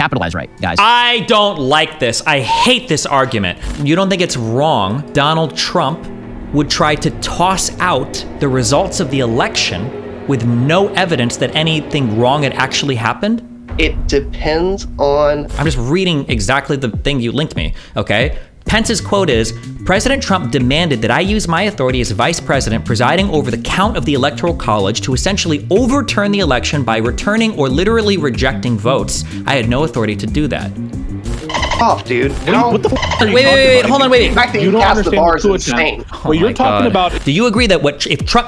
capitalize right, guys. I don't like this. I hate this argument. You don't think it's wrong Donald Trump would try to toss out the results of the election with no evidence that anything wrong had actually happened? It depends on... I'm just reading exactly the thing you linked me, okay? Pence's quote is, President Trump demanded that I use my authority as vice president presiding over the count of the Electoral College to essentially overturn the election by returning or literally rejecting votes. I had no authority to do that. Off, dude. What the f are you Wait, hold on, wait. The fact that You don't cast the understand bar the is coup insane. attempt. What you're talking about... Do you agree that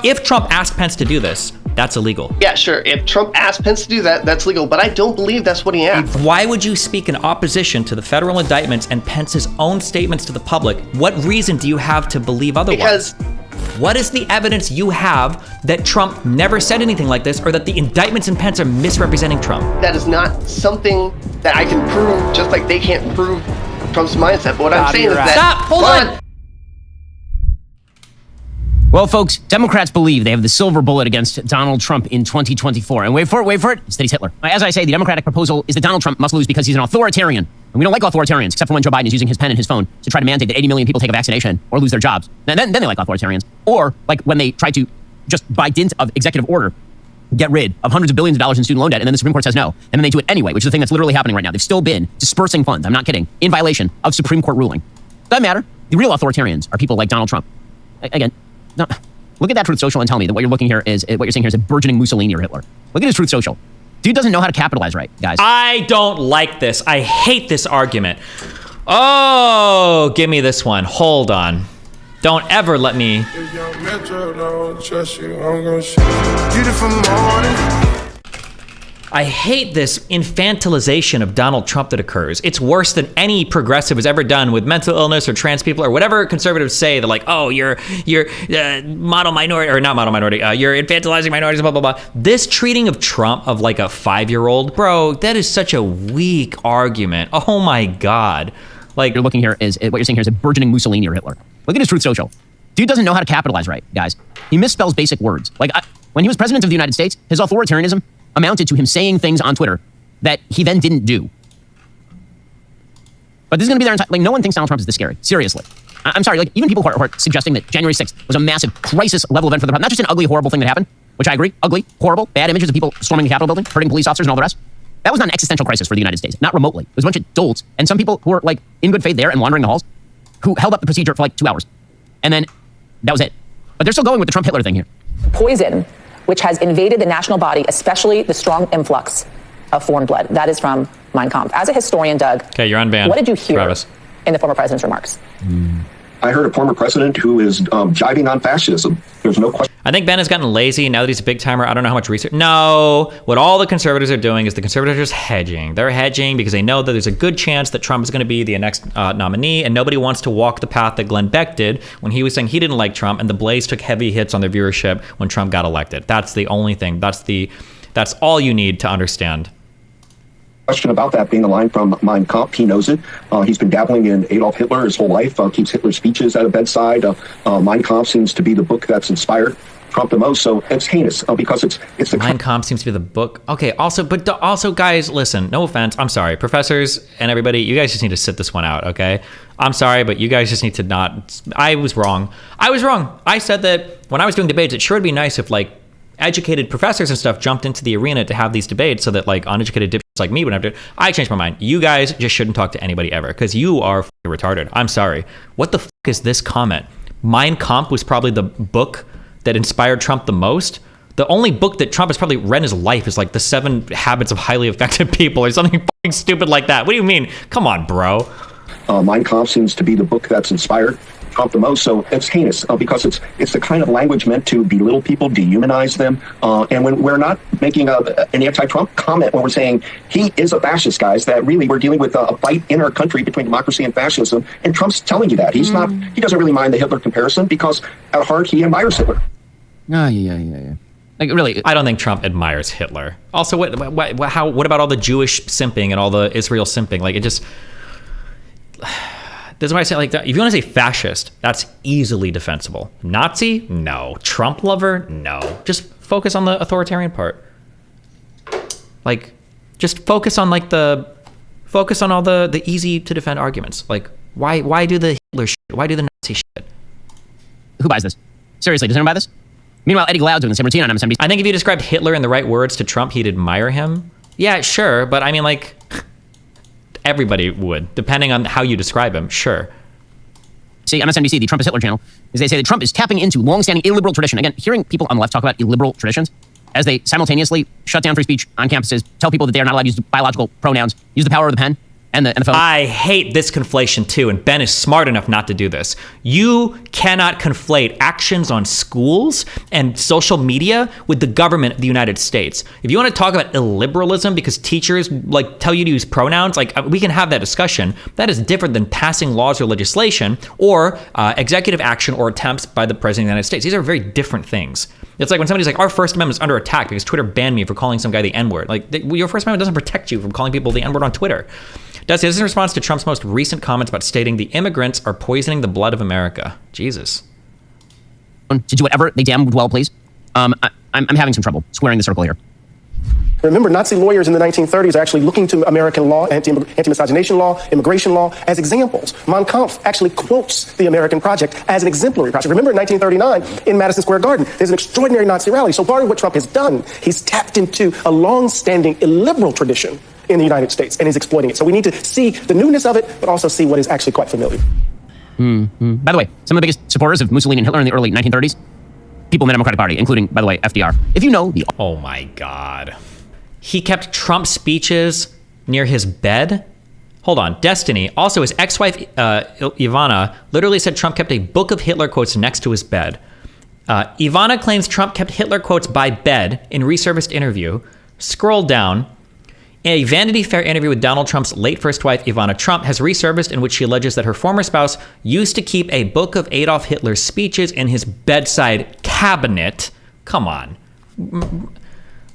if Trump asked Pence to do this, that's illegal? Yeah, sure. If Trump asked Pence to do that, that's legal. But I don't believe that's what he asked. Why would you speak in opposition to the federal indictments and Pence's own statements to the public? What reason do you have to believe otherwise? Because what is the evidence you have that Trump never said anything like this, or that the indictments in Pence are misrepresenting Trump? that is not something that I can prove, just like they can't prove Trump's mindset. But what I'm saying is that... Stop! Hold on! Well, folks, Democrats believe they have the silver bullet against Donald Trump in 2024. And wait for it, it's that he's Hitler. As I say, the Democratic proposal is that Donald Trump must lose because he's an authoritarian. And we don't like authoritarians, except for when Joe Biden is using his pen and his phone to try to mandate that 80 million people take a vaccination or lose their jobs. And then they like authoritarians. Or like when they try to, just by dint of executive order, get rid of hundreds of billions of dollars in student loan debt, and then the Supreme Court says no. And then they do it anyway, which is the thing that's literally happening right now. They've still been dispersing funds, I'm not kidding, in violation of Supreme Court ruling. Doesn't matter. The real authoritarians are people like Donald Trump. Again, no. Look at that Truth Social and tell me that what you're seeing here is a burgeoning Mussolini or Hitler. Look at his Truth Social. Dude doesn't know how to capitalize right, guys. I don't like this. I hate this argument. Oh, give me this one. Hold on. Don't ever let me... I hate this infantilization of Donald Trump that occurs. It's worse than any progressive has ever done with mental illness or trans people or whatever conservatives say. They're like, oh, you're model minority, or not model minority, you're infantilizing minorities, blah, blah, blah. This treating of Trump of like a 5-year-old, bro, that is such a weak argument. Oh my God. Like, what you're seeing here is a burgeoning Mussolini or Hitler. Look at his Truth Social. Dude doesn't know how to capitalize right, guys. He misspells basic words. Like, when he was president of the United States, his authoritarianism amounted to him saying things on Twitter that he then didn't do. But this is going to be their entire... Like, no one thinks Donald Trump is this scary. Seriously. I'm sorry, like, even people who are suggesting that January 6th was a massive crisis-level event for the president, not just an ugly, horrible thing that happened, which I agree, ugly, horrible, bad images of people storming the Capitol building, hurting police officers and all the rest. That was not an existential crisis for the United States, not remotely. It was a bunch of dolts and some people who were, like, in good faith there and wandering the halls who held up the procedure for, like, 2 hours. And then that was it. But they're still going with the Trump-Hitler thing here. Poison, which has invaded the national body, especially the strong influx of foreign blood. That is from Mein Kampf. As a historian, Doug, okay, you're on ban. What did you hear Travis in the former president's remarks? I heard a former president who is jiving on fascism. There's no question. I think Ben has gotten lazy now that he's a big timer. I don't know how much research. No, what all the conservatives are doing is the conservatives are just hedging. They're hedging because they know that there's a good chance that Trump is going to be the next nominee, and nobody wants to walk the path that Glenn Beck did when he was saying he didn't like Trump, and the Blaze took heavy hits on their viewership when Trump got elected. That's the only thing. That's all you need to understand. Question about that being a line from Mein Kampf. He knows it. He's been dabbling in Adolf Hitler his whole life, keeps Hitler's speeches at a bedside. Mein Kampf seems to be the book that's inspired Trump the most, so it's heinous because it's the... Mein Kampf seems to be the book. Okay, also guys, listen, no offense, I'm sorry. Professors and everybody, you guys just need to sit this one out, okay? I'm sorry, but you guys just need to not... I was wrong. I said that when I was doing debates, it sure would be nice if, like, educated professors and stuff jumped into the arena to have these debates so that, like, uneducated dipshits like me wouldn't have to... I changed my mind. You guys just shouldn't talk to anybody ever because you are f***ing retarded. I'm sorry. What the f*** is this comment? Mein Kampf was probably the book that inspired Trump the most. The only book that Trump has probably read in his life is like The 7 Habits of Highly Effective People or something f***ing stupid like that. What do you mean? Come on, bro. Mein Kampf seems to be the book that's inspired Trump the most, so it's heinous because it's the kind of language meant to belittle people, dehumanize them, and when we're not making an anti-Trump comment when we're saying he is a fascist, guys, that really we're dealing with a fight in our country between democracy and fascism, and Trump's telling you that. He doesn't really mind the Hitler comparison because at heart he admires Hitler. Yeah. Like, really, I don't think Trump admires Hitler. Also, what about all the Jewish simping and all the Israel simping? Like, it just... This is why I say, like, if you want to say fascist, that's easily defensible. Nazi? No. Trump lover? No. Just focus on the authoritarian part. Like, just focus on, like, the Focus on all the easy to defend arguments. Like, why do the Hitler shit? Why do the Nazi shit? Who buys this? Seriously, does anyone buy this? Meanwhile, Eddie Glaude doing the same routine on MSNBC. I think if you described Hitler in the right words to Trump, he'd admire him. Yeah, sure. But I mean, like, everybody would, depending on how you describe him. Sure. See, MSNBC, the Trump is Hitler channel, is they say that Trump is tapping into long-standing illiberal tradition. Again, hearing people on the left talk about illiberal traditions as they simultaneously shut down free speech on campuses, tell people that they are not allowed to use biological pronouns, use the power of the pen and the phone. I hate this conflation too, and Ben is smart enough not to do this. You cannot conflate actions on schools and social media with the government of the United States. If you want to talk about illiberalism because teachers like tell you to use pronouns, like we can have that discussion. That is different than passing laws or legislation or executive action or attempts by the President of the United States. These are very different things. It's like when somebody's like, our First Amendment is under attack because Twitter banned me for calling some guy the N-word. Like, your First Amendment doesn't protect you from calling people the N-word on Twitter. This is in response to Trump's most recent comments about stating the immigrants are poisoning the blood of America. Jesus. To do whatever they damn well please. I'm having some trouble squaring the circle here. Remember, Nazi lawyers in the 1930s are actually looking to American law, anti-miscegenation law, immigration law as examples. Mein Kampf actually quotes the American Project as an exemplary project. Remember in 1939 in Madison Square Garden, there's an extraordinary Nazi rally. So part of what Trump has done, he's tapped into a long-standing illiberal tradition in the United States, and he's exploiting it. So we need to see the newness of it, but also see what is actually quite familiar. By the way, some of the biggest supporters of Mussolini and Hitler in the early 1930s, people in the Democratic Party, including, by the way, FDR. If you know the... Oh my God. He kept Trump's speeches near his bed? Hold on. Destiny. Also, his ex-wife, Ivana, literally said Trump kept a book of Hitler quotes next to his bed. Ivana claims Trump kept Hitler quotes by bed in resurfaced interview. Scroll down. A Vanity Fair interview with Donald Trump's late first wife, Ivana Trump, has resurfaced in which she alleges that her former spouse used to keep a book of Adolf Hitler's speeches in his bedside cabinet. Come on.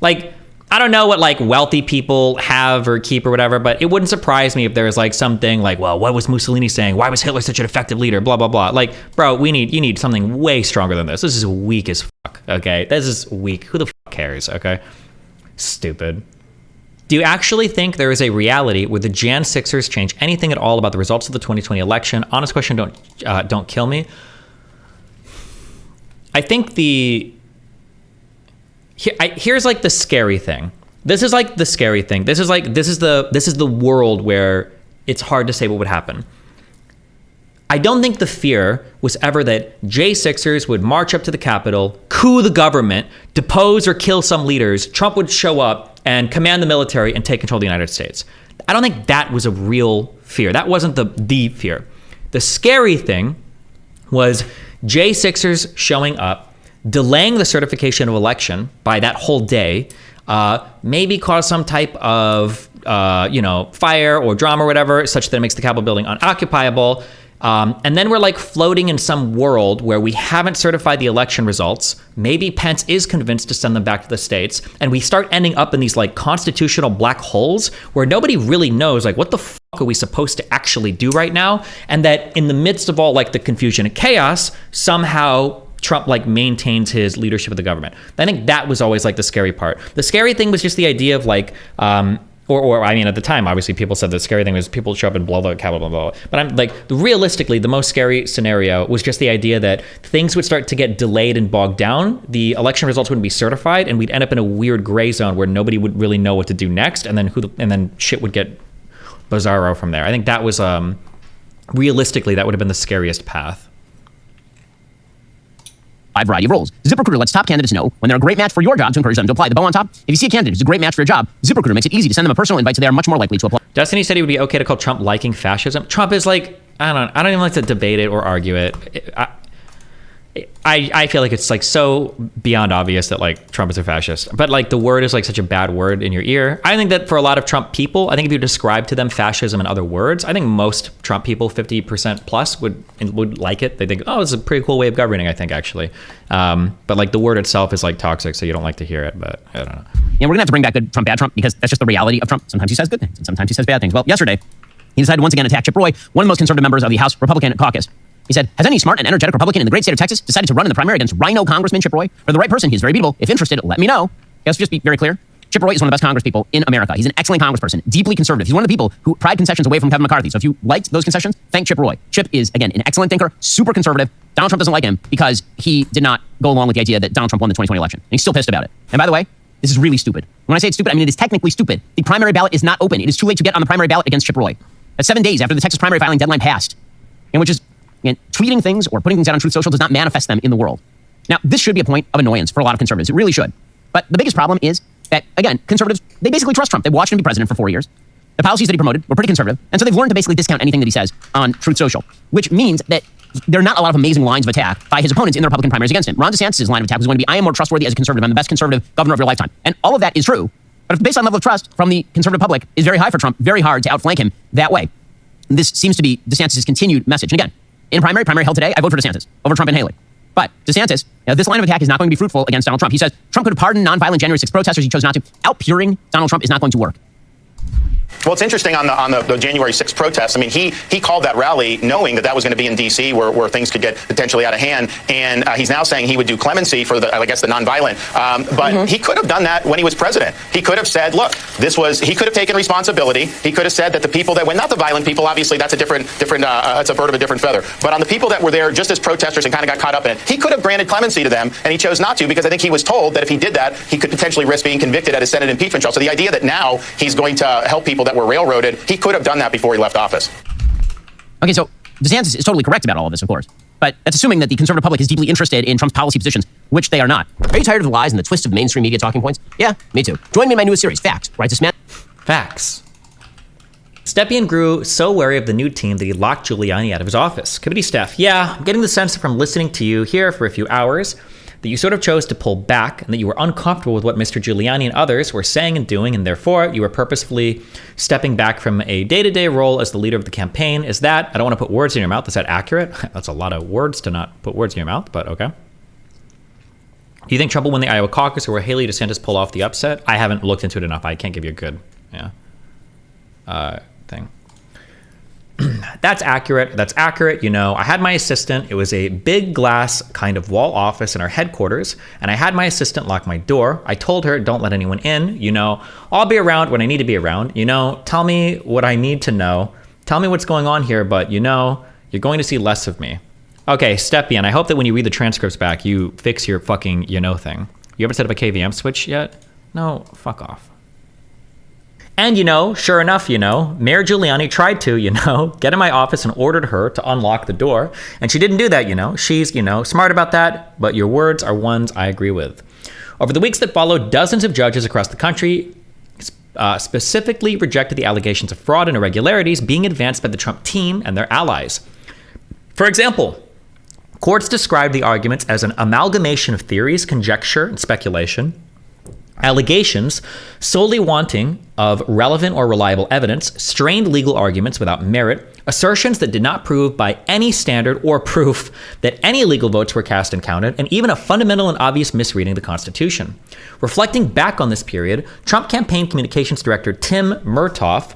Like, I don't know what like wealthy people have or keep or whatever, but it wouldn't surprise me if there was like something like, well, what was Mussolini saying? Why was Hitler such an effective leader? Blah, blah, blah. Like, bro, you need something way stronger than this. This is weak as fuck, okay? This is weak. Who the fuck cares, okay? Stupid. Do you actually think there is a reality where the Jan 6ers change anything at all about the results of the 2020 election? Honest question, don't kill me. I think here's like the scary thing. This is like the scary thing. This is the world where it's hard to say what would happen. I don't think the fear was ever that J6ers would march up to the Capitol, coup the government, depose or kill some leaders, Trump would show up and command the military and take control of the United States. I don't think that was a real fear. That wasn't the fear. The scary thing was J6ers showing up, delaying the certification of election by that whole day, maybe cause some type of fire or drama or whatever, such that it makes the Capitol building unoccupiable. And then we're like floating in some world where we haven't certified the election results. Maybe Pence is convinced to send them back to the states. And we start ending up in these like constitutional black holes where nobody really knows like what the fuck are we supposed to actually do right now. And that in the midst of all like the confusion and chaos, somehow Trump like maintains his leadership of the government. I think that was always like the scary part. The scary thing was just the idea of like, or I mean, at the time, obviously, people said the scary thing was people would show up and blow the Capitol, blah, blah, blah. But I'm like, realistically, the most scary scenario was just the idea that things would start to get delayed and bogged down. The election results wouldn't be certified, and we'd end up in a weird gray zone where nobody would really know what to do next, and then shit would get bizarro from there. I think that was realistically that would have been the scariest path. A variety of roles. ZipRecruiter lets top candidates know when they're a great match for your job to encourage them to apply. The bow on top, if you see a candidate who's a great match for your job, ZipRecruiter makes it easy to send them a personal invite so they are much more likely to apply. Destiny said he would be okay to call Trump liking fascism. Trump is like, I don't even like to debate it or argue it. I feel like it's like so beyond obvious that like Trump is a fascist, but like the word is like such a bad word in your ear. I think that for a lot of Trump people, I think if you describe to them fascism in other words, I think most Trump people, 50% plus would like it. They think, oh, it's a pretty cool way of governing, I think actually. But like the word itself is like toxic, so you don't like to hear it, but I don't know. Yeah, we're gonna have to bring back good Trump, bad Trump, because that's just the reality of Trump. Sometimes he says good things and sometimes he says bad things. Well, yesterday, he decided to once again attack Chip Roy, one of the most conservative members of the House Republican caucus. He said, has any smart and energetic Republican in the great state of Texas decided to run in the primary against Rhino Congressman Chip Roy? For the right person, he's very beatable. If interested, let me know. Let's just be very clear. Chip Roy is one of the best congresspeople in America. He's an excellent congressperson, deeply conservative. He's one of the people who pried concessions away from Kevin McCarthy. So if you liked those concessions, thank Chip Roy. Chip is, again, an excellent thinker, super conservative. Donald Trump doesn't like him because he did not go along with the idea that Donald Trump won the 2020 election. And he's still pissed about it. And by the way, this is really stupid. When I say it's stupid, I mean it is technically stupid. The primary ballot is not open. It is too late to get on the primary ballot against Chip Roy. That's 7 days after the Texas primary filing deadline passed. And which is, again, tweeting things or putting things out on Truth Social does not manifest them in the world. Now, this should be a point of annoyance for a lot of conservatives. It really should. But the biggest problem is that, again, conservatives, they basically trust Trump. They watched him be president for 4 years. The policies that he promoted were pretty conservative. And so they've learned to basically discount anything that he says on Truth Social, which means that there are not a lot of amazing lines of attack by his opponents in the Republican primaries against him. Ron DeSantis' line of attack was going to be, I am more trustworthy as a conservative. I'm the best conservative governor of your lifetime. And all of that is true. But if the baseline level of trust from the conservative public is very high for Trump, very hard to outflank him that way. This seems to be DeSantis' continued message. And again, in primary held today, I vote for DeSantis over Trump and Haley. But DeSantis, this line of attack is not going to be fruitful against Donald Trump. He says Trump could pardon nonviolent January 6th protesters. He chose not to. Outpuring Donald Trump is not going to work. Well, it's interesting on the January 6th protests. I mean, he called that rally knowing that was going to be in D.C. where things could get potentially out of hand. And he's now saying he would do clemency for the nonviolent. But he could have done that when he was president. He could have said, look, he could have taken responsibility. He could have said that the people that went, not the violent people, obviously that's a different, it's a bird of a different feather. But on the people that were there just as protesters and kind of got caught up in it, he could have granted clemency to them. And he chose not to because I think he was told that if he did that, he could potentially risk being convicted at a Senate impeachment trial. So the idea that now he's going to help people that were railroaded, he could have done that before he left office. Okay, so DeSantis is totally correct about all of this, of course. But that's assuming that the conservative public is deeply interested in Trump's policy positions, which they are not. Are you tired of the lies and the twist of the mainstream media talking points? Yeah, me too. Join me in my newest series, Facts, where I dismantle... Facts. Stepien grew so wary of the new team that he locked Giuliani out of his office. Committee staff, yeah, I'm getting the sense from listening to you here for a few hours that you sort of chose to pull back and that you were uncomfortable with what Mr. Giuliani and others were saying and doing, and therefore you were purposefully stepping back from a day-to-day role as the leader of the campaign. Is that, I don't want to put words in your mouth, is that accurate? That's a lot of words to not put words in your mouth, but okay. Do you think Trump will win the Iowa caucus, or will Haley DeSantis pull off the upset? I haven't looked into it enough. I can't give you a good thing. That's accurate. That's accurate. You know, I had my assistant. It was a big glass kind of wall office in our headquarters, and I had my assistant lock my door. I told her, don't let anyone in. You know, I'll be around when I need to be around. You know, tell me what I need to know. Tell me what's going on here, but you know, you're going to see less of me. Okay, Stepien, I hope that when you read the transcripts back, you fix your fucking thing. You ever set up a KVM switch yet? No, fuck off. And, sure enough, Mayor Giuliani tried to, get in my office and ordered her to unlock the door. And she didn't do that, She's, smart about that, but your words are ones I agree with. Over the weeks that followed, dozens of judges across the country specifically rejected the allegations of fraud and irregularities being advanced by the Trump team and their allies. For example, courts described the arguments as an amalgamation of theories, conjecture, and speculation, allegations solely wanting of relevant or reliable evidence, strained legal arguments without merit, assertions that did not prove by any standard or proof that any legal votes were cast and counted, and even a fundamental and obvious misreading of the Constitution. Reflecting back on this period, Trump campaign communications director Tim Murtaugh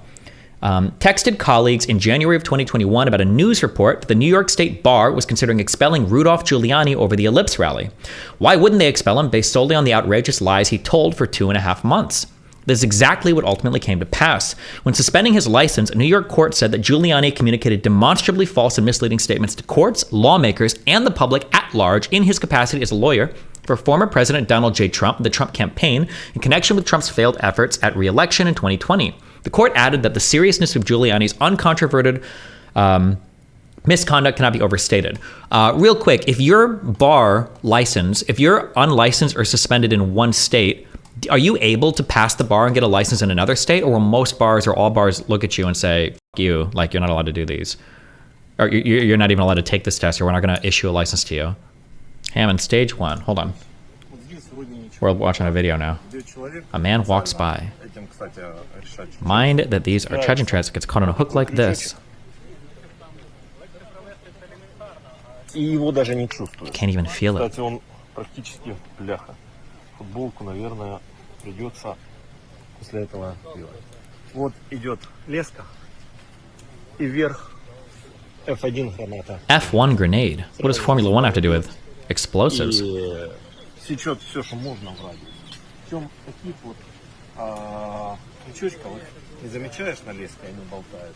texted colleagues in January of 2021 about a news report that the New York State Bar was considering expelling Rudolph Giuliani over the Ellipse rally. Why wouldn't they expel him based solely on the outrageous lies he told for 2.5 months? This is exactly what ultimately came to pass. When suspending his license, a New York court said that Giuliani communicated demonstrably false and misleading statements to courts, lawmakers, and the public at large in his capacity as a lawyer for former President Donald J. Trump, the Trump campaign, in connection with Trump's failed efforts at re-election in 2020. The court added that the seriousness of Giuliani's uncontroverted misconduct cannot be overstated. Real quick, if your bar license, if you're unlicensed or suspended in one state, are you able to pass the bar and get a license in another state? Or will most bars or all bars look at you and say, fuck you, like you're not allowed to do these? Or you're not even allowed to take this test, or we're not going to issue a license to you? Hammond, stage 1. Hold on. We're watching a video now. A man walks by. Mind that these are Chechen trends. Gets caught on a hook like this. You can't even feel it. F1 grenade. What does Formula 1 have to do with explosives? Чучка, вот не замечаешь на леске, они болтают?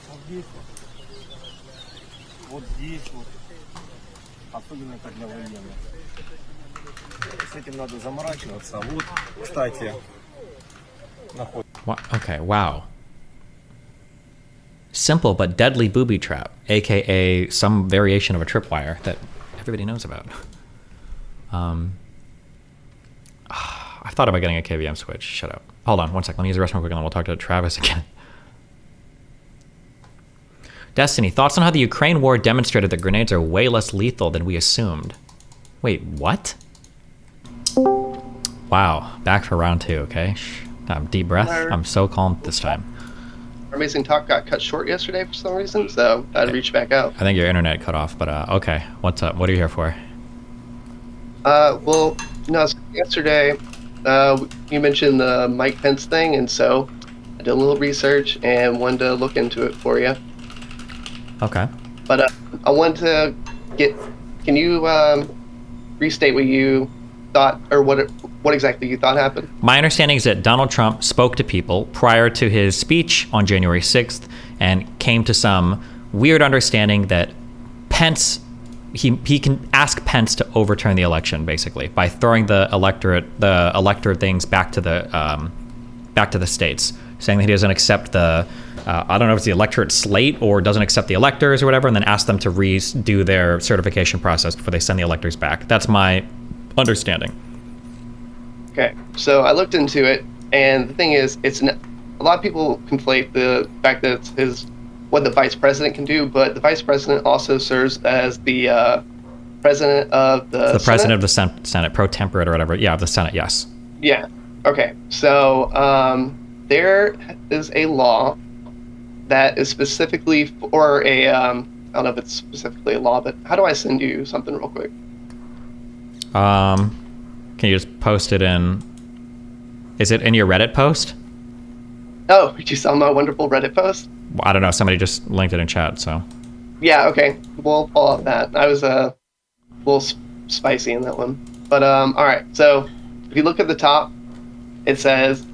Вот здесь вот. Вот здесь вот. Особенно это для военных. С этим надо заморачиваться. Вот, кстати, Okay, wow. Simple but deadly booby trap, aka some variation of a tripwire that everybody knows about. I thought about getting a KVM switch. Shut up. Hold on one second. Let me use the restroom quick and then we'll talk to Travis again. Destiny, thoughts on how the Ukraine war demonstrated that grenades are way less lethal than we assumed? Wait, what? Wow, back for round 2, okay? Deep breath. I'm so calm this time. Our amazing talk got cut short yesterday for some reason, so I'd reach back out. I think your internet cut off, but okay. What's up? What are you here for? Well, no, so yesterday you mentioned the Mike Pence thing, and so I did a little research and wanted to look into it for you. Okay. But I wanted to can you restate what you thought, or what exactly you thought happened? My understanding is that Donald Trump spoke to people prior to his speech on January 6th and came to some weird understanding that Pence, he can ask Pence to overturn the election, basically, by throwing the elector things back to the states, saying that he doesn't accept the I don't know if it's the electorate slate or doesn't accept the electors or whatever, and then ask them to redo their certification process before they send the electors back. That's my understanding. Okay, so I looked into it, and the thing is, a lot of people conflate the fact that it's what the vice president can do, but the vice president also serves as the president of the Senate? President of the Senate, pro temperate or whatever. Yeah, of the Senate, yes. Yeah, okay. So there is a law that is specifically for I don't know if it's specifically a law, but how do I send you something real quick? Can you just post it in? Is it in your Reddit post? Oh, did you saw my wonderful Reddit post? I don't know. Somebody just linked it in chat, so. Yeah, okay. We'll follow up that. I was a little spicy in that one. But, all right. So if you look at the top, it says,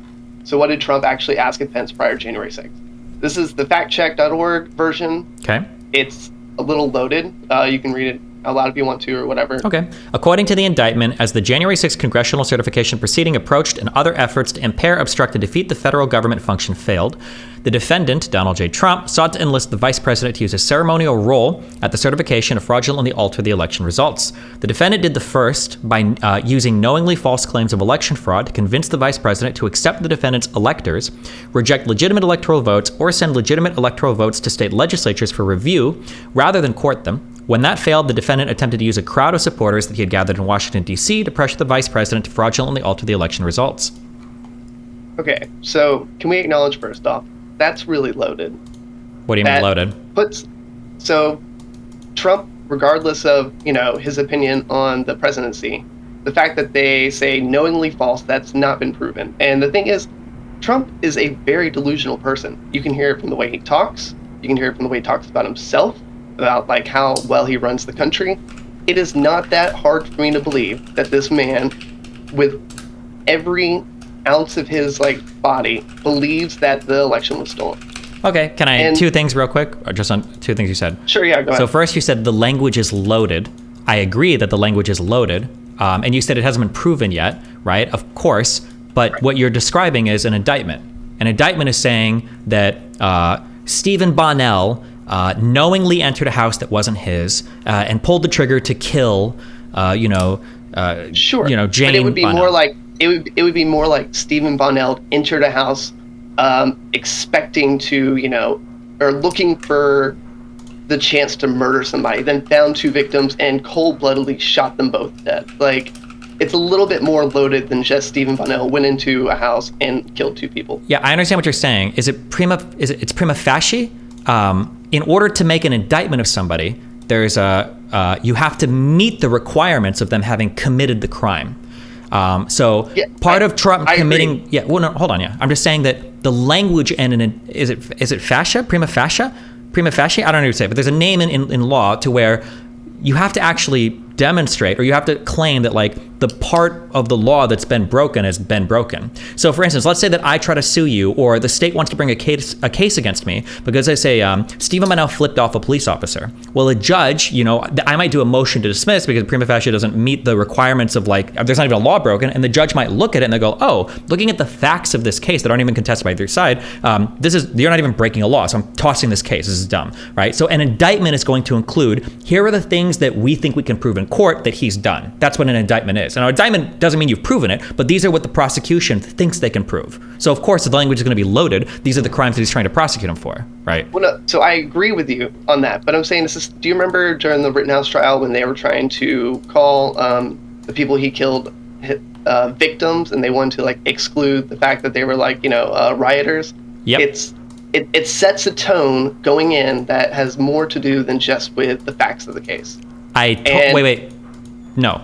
so what did Trump actually ask of Pence prior to January 6th? This is the factcheck.org version. Okay. It's a little loaded. You can read it out loud if you want to or whatever. Okay. According to the indictment, as the January 6th congressional certification proceeding approached and other efforts to impair, obstruct, and defeat the federal government function failed, the defendant, Donald J. Trump, sought to enlist the vice president to use a ceremonial role at the certification to fraudulently alter the election results. The defendant did the first by using knowingly false claims of election fraud to convince the vice president to accept the defendant's electors, reject legitimate electoral votes, or send legitimate electoral votes to state legislatures for review rather than court them. When that failed, the defendant attempted to use a crowd of supporters that he had gathered in Washington, D.C. to pressure the vice president to fraudulently alter the election results. Okay, so can we acknowledge first off, that's really loaded. What do you mean loaded? So Trump, regardless of, his opinion on the presidency, the fact that they say knowingly false, that's not been proven. And the thing is, Trump is a very delusional person. You can hear it from the way he talks. You can hear it from the way he talks about himself, about like how well he runs the country. It is not that hard for me to believe that this man, with every ounce of his body, believes that the election was stolen. Okay, can I two things real quick, or just on two things you said? Sure, yeah, go ahead. So first you said the language is loaded. I agree that the language is loaded, and you said it hasn't been proven yet, right? Of course, but what you're describing is an indictment. An indictment is saying that Stephen Bonnell knowingly entered a house that wasn't his and pulled the trigger to kill, sure. Jane But it would be Bonnell. more like it would be more like Stephen Bonnell entered a house, expecting to, or looking for the chance to murder somebody, then found two victims and cold-bloodedly shot them both dead. It's a little bit more loaded than just Stephen Bonnell went into a house and killed two people. Yeah, I understand what you're saying. It's prima facie? In order to make an indictment of somebody, there's you have to meet the requirements of them having committed the crime. Part of Trump committing. Agree. Yeah. Well, no, hold on. Yeah, I'm just saying that the language is it fascia? Prima facie? Prima facie? I don't know how to say it, but there's a name in law to where you have to actually demonstrate, or you have to claim that the part of the law that's been broken has been broken. So for instance, let's say that I try to sue you, or the state wants to bring a case against me because they say, Stephen Manel flipped off a police officer. Well, a judge, I might do a motion to dismiss because prima facie doesn't meet the requirements of there's not even a law broken, and the judge might look at it and they go, oh, looking at the facts of this case that aren't even contested by either side, you're not even breaking a law, so I'm tossing this case. This is dumb, right? So an indictment is going to include, here are the things that we think we can prove in court that he's done. That's what an indictment is. And an indictment doesn't mean you've proven it, but these are what the prosecution thinks they can prove. So of course, the language is going to be loaded. These are the crimes that he's trying to prosecute him for, right? Well, no, so I agree with you on that, but I'm saying do you remember during the Rittenhouse trial when they were trying to call the people he killed victims, and they wanted to exclude the fact that they were rioters? Yep. It sets a tone going in that has more to do than just with the facts of the case. Wait. No.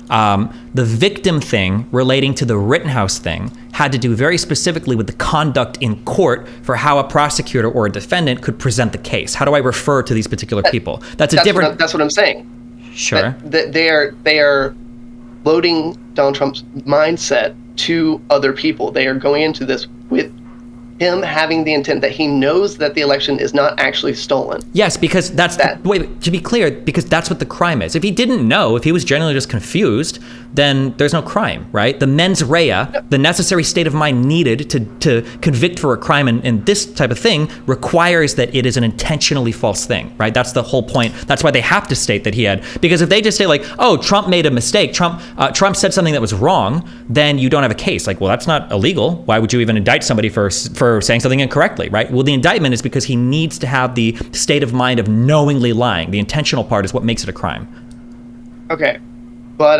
The victim thing relating to the Rittenhouse thing had to do very specifically with the conduct in court for how a prosecutor or a defendant could present the case. How do I refer to these particular people? That's what I'm saying. Sure. They are loading Donald Trump's mindset to other people. They are going into this with him having the intent that he knows that the election is not actually stolen. Yes, because to be clear, because that's what the crime is. If he didn't know, if he was genuinely just confused, then there's no crime, right? The mens rea, the necessary state of mind needed to convict for a crime in this type of thing requires that it is an intentionally false thing, right? That's the whole point. That's why they have to state that he had, because if they just say oh, Trump made a mistake, Trump said something that was wrong, then you don't have a case. Well, that's not illegal. Why would you even indict somebody for saying something incorrectly, right? Well, the indictment is because he needs to have the state of mind of knowingly lying. The intentional part is what makes it a crime. Okay, but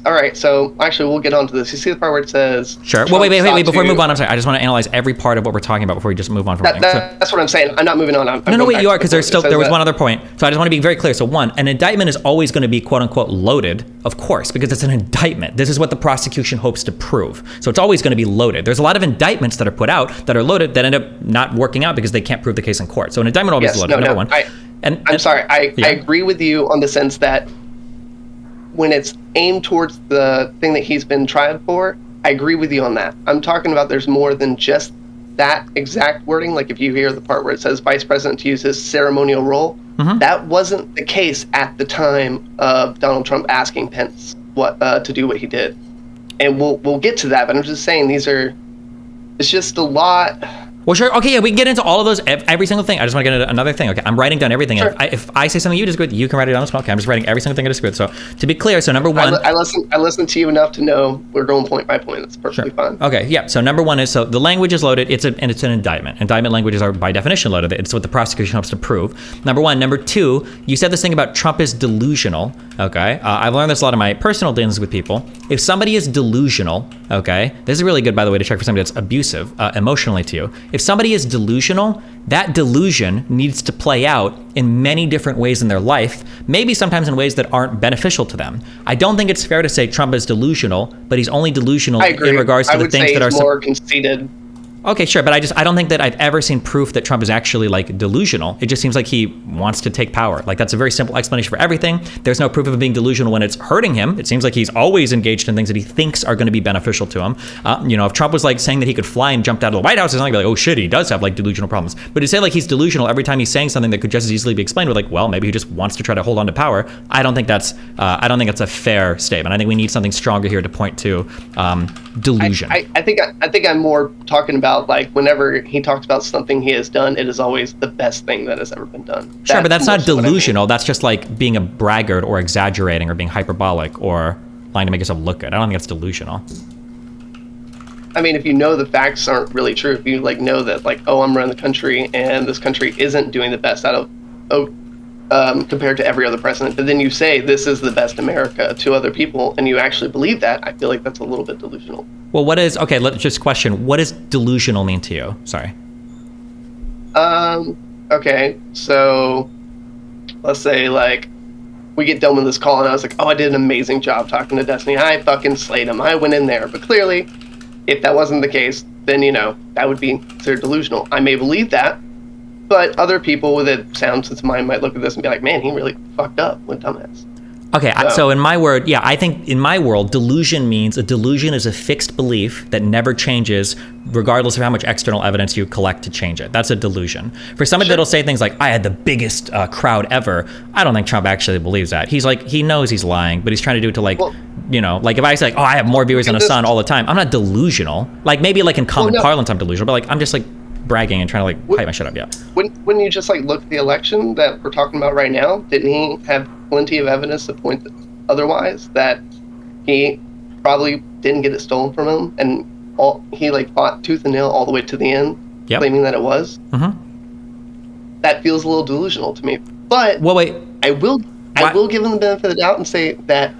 all right, so actually we'll get onto this. You see the part where it says... Sure. Well, wait, before we move on, I'm sorry. I just want to analyze every part of what we're talking about before we just move on from that's what I'm saying. I'm not moving on. Wait, you are, because there was one other point. So I just want to be very clear. So one, an indictment is always going to be quote unquote loaded, of course, because it's an indictment. This is what the prosecution hopes to prove. So it's always going to be loaded. There's a lot of indictments that are put out that are loaded that end up not working out because they can't prove the case in court. So an indictment always is loaded, number one. I'm sorry. I agree with you on the sense that when it's aimed towards the thing that he's been tried for, I agree with you on that. I'm talking about there's more than just that exact wording. Like if you hear the part where it says vice president to use his ceremonial role, that wasn't the case at the time of Donald Trump asking Pence to do what he did. And we'll get to that, but I'm just saying it's just a lot. Well, sure. Okay, yeah, we can get into all of those, every single thing. I just want to get into another thing. Okay, I'm writing down everything. Sure. If I say something you disagree with, you can write it down as well. Okay, I'm just writing every single thing I disagree with. So to be clear, so number one... I listen to you enough to know we're going point by point. That's perfectly fine. Okay, yeah. So number one is, so the language is loaded. It's an indictment. Indictment languages are by definition loaded. It's what the prosecution hopes to prove. Number one. Number two, you said this thing about Trump is delusional. Okay, I've learned this a lot in my personal dealings with people. If somebody is delusional, okay, this is really good, by the way, to check for somebody that's abusive emotionally to you. If somebody is delusional, that delusion needs to play out in many different ways in their life, maybe sometimes in ways that aren't beneficial to them. I don't think it's fair to say Trump is delusional, but he's only delusional in regards to the things that are more conceited. Okay, sure, but I don't think that I've ever seen proof that Trump is actually delusional. It just seems like he wants to take power. That's a very simple explanation for everything. There's no proof of him being delusional when it's hurting him. It seems like he's always engaged in things that he thinks are going to be beneficial to him. If Trump was saying that he could fly and jumped out of the White House, it's not like, oh shit, he does have delusional problems. But to say he's delusional every time he's saying something that could just as easily be explained with well, maybe he just wants to try to hold on to power. I don't think that's a fair statement. I think we need something stronger here to point to delusion. I think I'm more talking about whenever he talks about something he has done, it is always the best thing that has ever been done. Sure, but that's not delusional. I mean. That's just being a braggart or exaggerating or being hyperbolic or lying to make yourself look good. I don't think that's delusional. I mean, if you know the facts aren't really true, if you know that I'm running the country and this country isn't doing the best out of compared to every other president, but then you say this is the best America to other people and you actually believe that, I feel like that's a little bit delusional. Well, let's just question, what does delusional mean to you? Sorry. Okay, so let's say we get done with this call and I was like, oh, I did an amazing job talking to Destiny. I fucking slayed him. I went in there. But clearly, if that wasn't the case, then, that would be considered delusional. I may believe that, but other people with a sound sense of mind might look at this and be like, man, he really fucked up. What a dumbass. Okay, so in my word, yeah, I think in my world, delusion means a delusion is a fixed belief that never changes regardless of how much external evidence you collect to change it. That's a delusion. For somebody that'll say things like, I had the biggest crowd ever, I don't think Trump actually believes that. He's like, he knows he's lying, but he's trying to do it to like, like if I say like, oh, I have more viewers than the Sun all the time, I'm not delusional. Like maybe like in common parlance I'm delusional, but like I'm just like bragging and trying to like hype my shit up, yeah. When you just like look at the election that we're talking about right now, didn't he have plenty of evidence to point otherwise, that he probably didn't get it stolen from him, and he like fought tooth and nail all the way to the end, claiming that it was? That feels a little delusional to me. But I will give him the benefit of the doubt and say that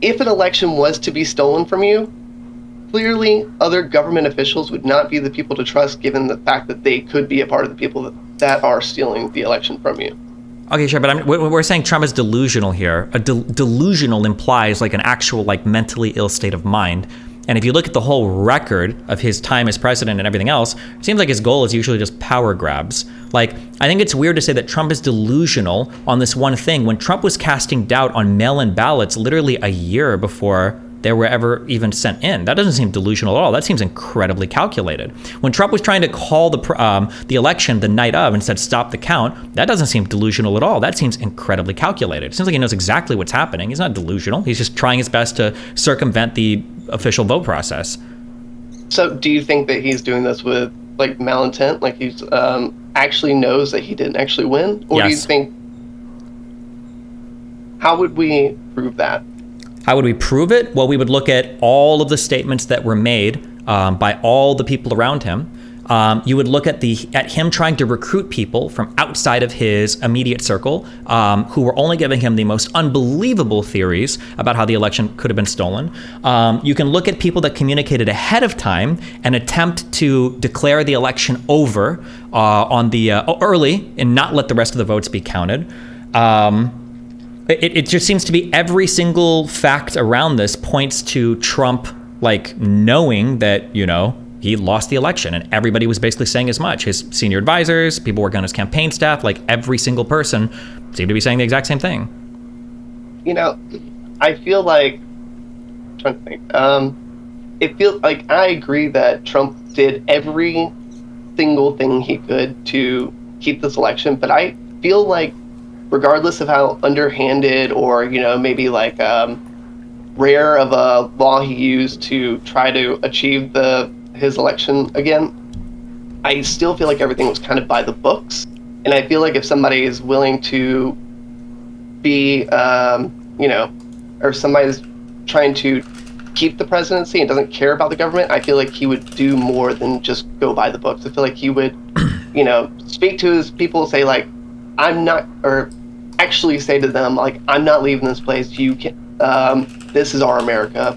if an election was to be stolen from you, clearly other government officials would not be the people to trust, given the fact that they could be a part of the people that are stealing the election from you. Okay, sure, but we're saying Trump is delusional here. Delusional implies like an actual like mentally ill state of mind. And if you look at the whole record of his time as president and everything else, it seems like his goal is usually just power grabs. Like, I think it's weird to say that Trump is delusional on this one thing when Trump was casting doubt on mail-in ballots literally a year before they were ever even sent in. That doesn't seem delusional at all. That seems incredibly calculated. When Trump was trying to call the election the night of and said stop the count, that doesn't seem delusional at all. That seems incredibly calculated. It seems like he knows exactly what's happening. He's not delusional. He's just trying his best to circumvent the official vote process. So do you think that he's doing this with like malintent, like he's actually knows that he didn't actually win? Or do you think, how would we prove that? How would we prove it? Well, we would look at all of the statements that were made by all the people around him. You would look at him trying to recruit people from outside of his immediate circle who were only giving him the most unbelievable theories about how the election could have been stolen. You can look at people that communicated ahead of time and attempt to declare the election over on the early and not let the rest of the votes be counted. It just seems to be every single fact around this points to Trump like knowing that, you know, he lost the election, and everybody was basically saying as much. His senior advisors, people working on his campaign staff, like every single person seemed to be saying the exact same thing. You know, I feel like, I'm trying to think, it feels like I agree that Trump did every single thing he could to keep this election, but I feel like regardless of how underhanded or, you know, maybe like rare of a law he used to try to achieve his election again, I still feel like everything was kind of by the books. And I feel like if somebody is willing to be, you know, or somebody's trying to keep the presidency and doesn't care about the government, I feel like he would do more than just go by the books. I feel like he would, you know, speak to his people, say like, I'm not, or actually say to them like, I'm not leaving this place. You can, this is our America.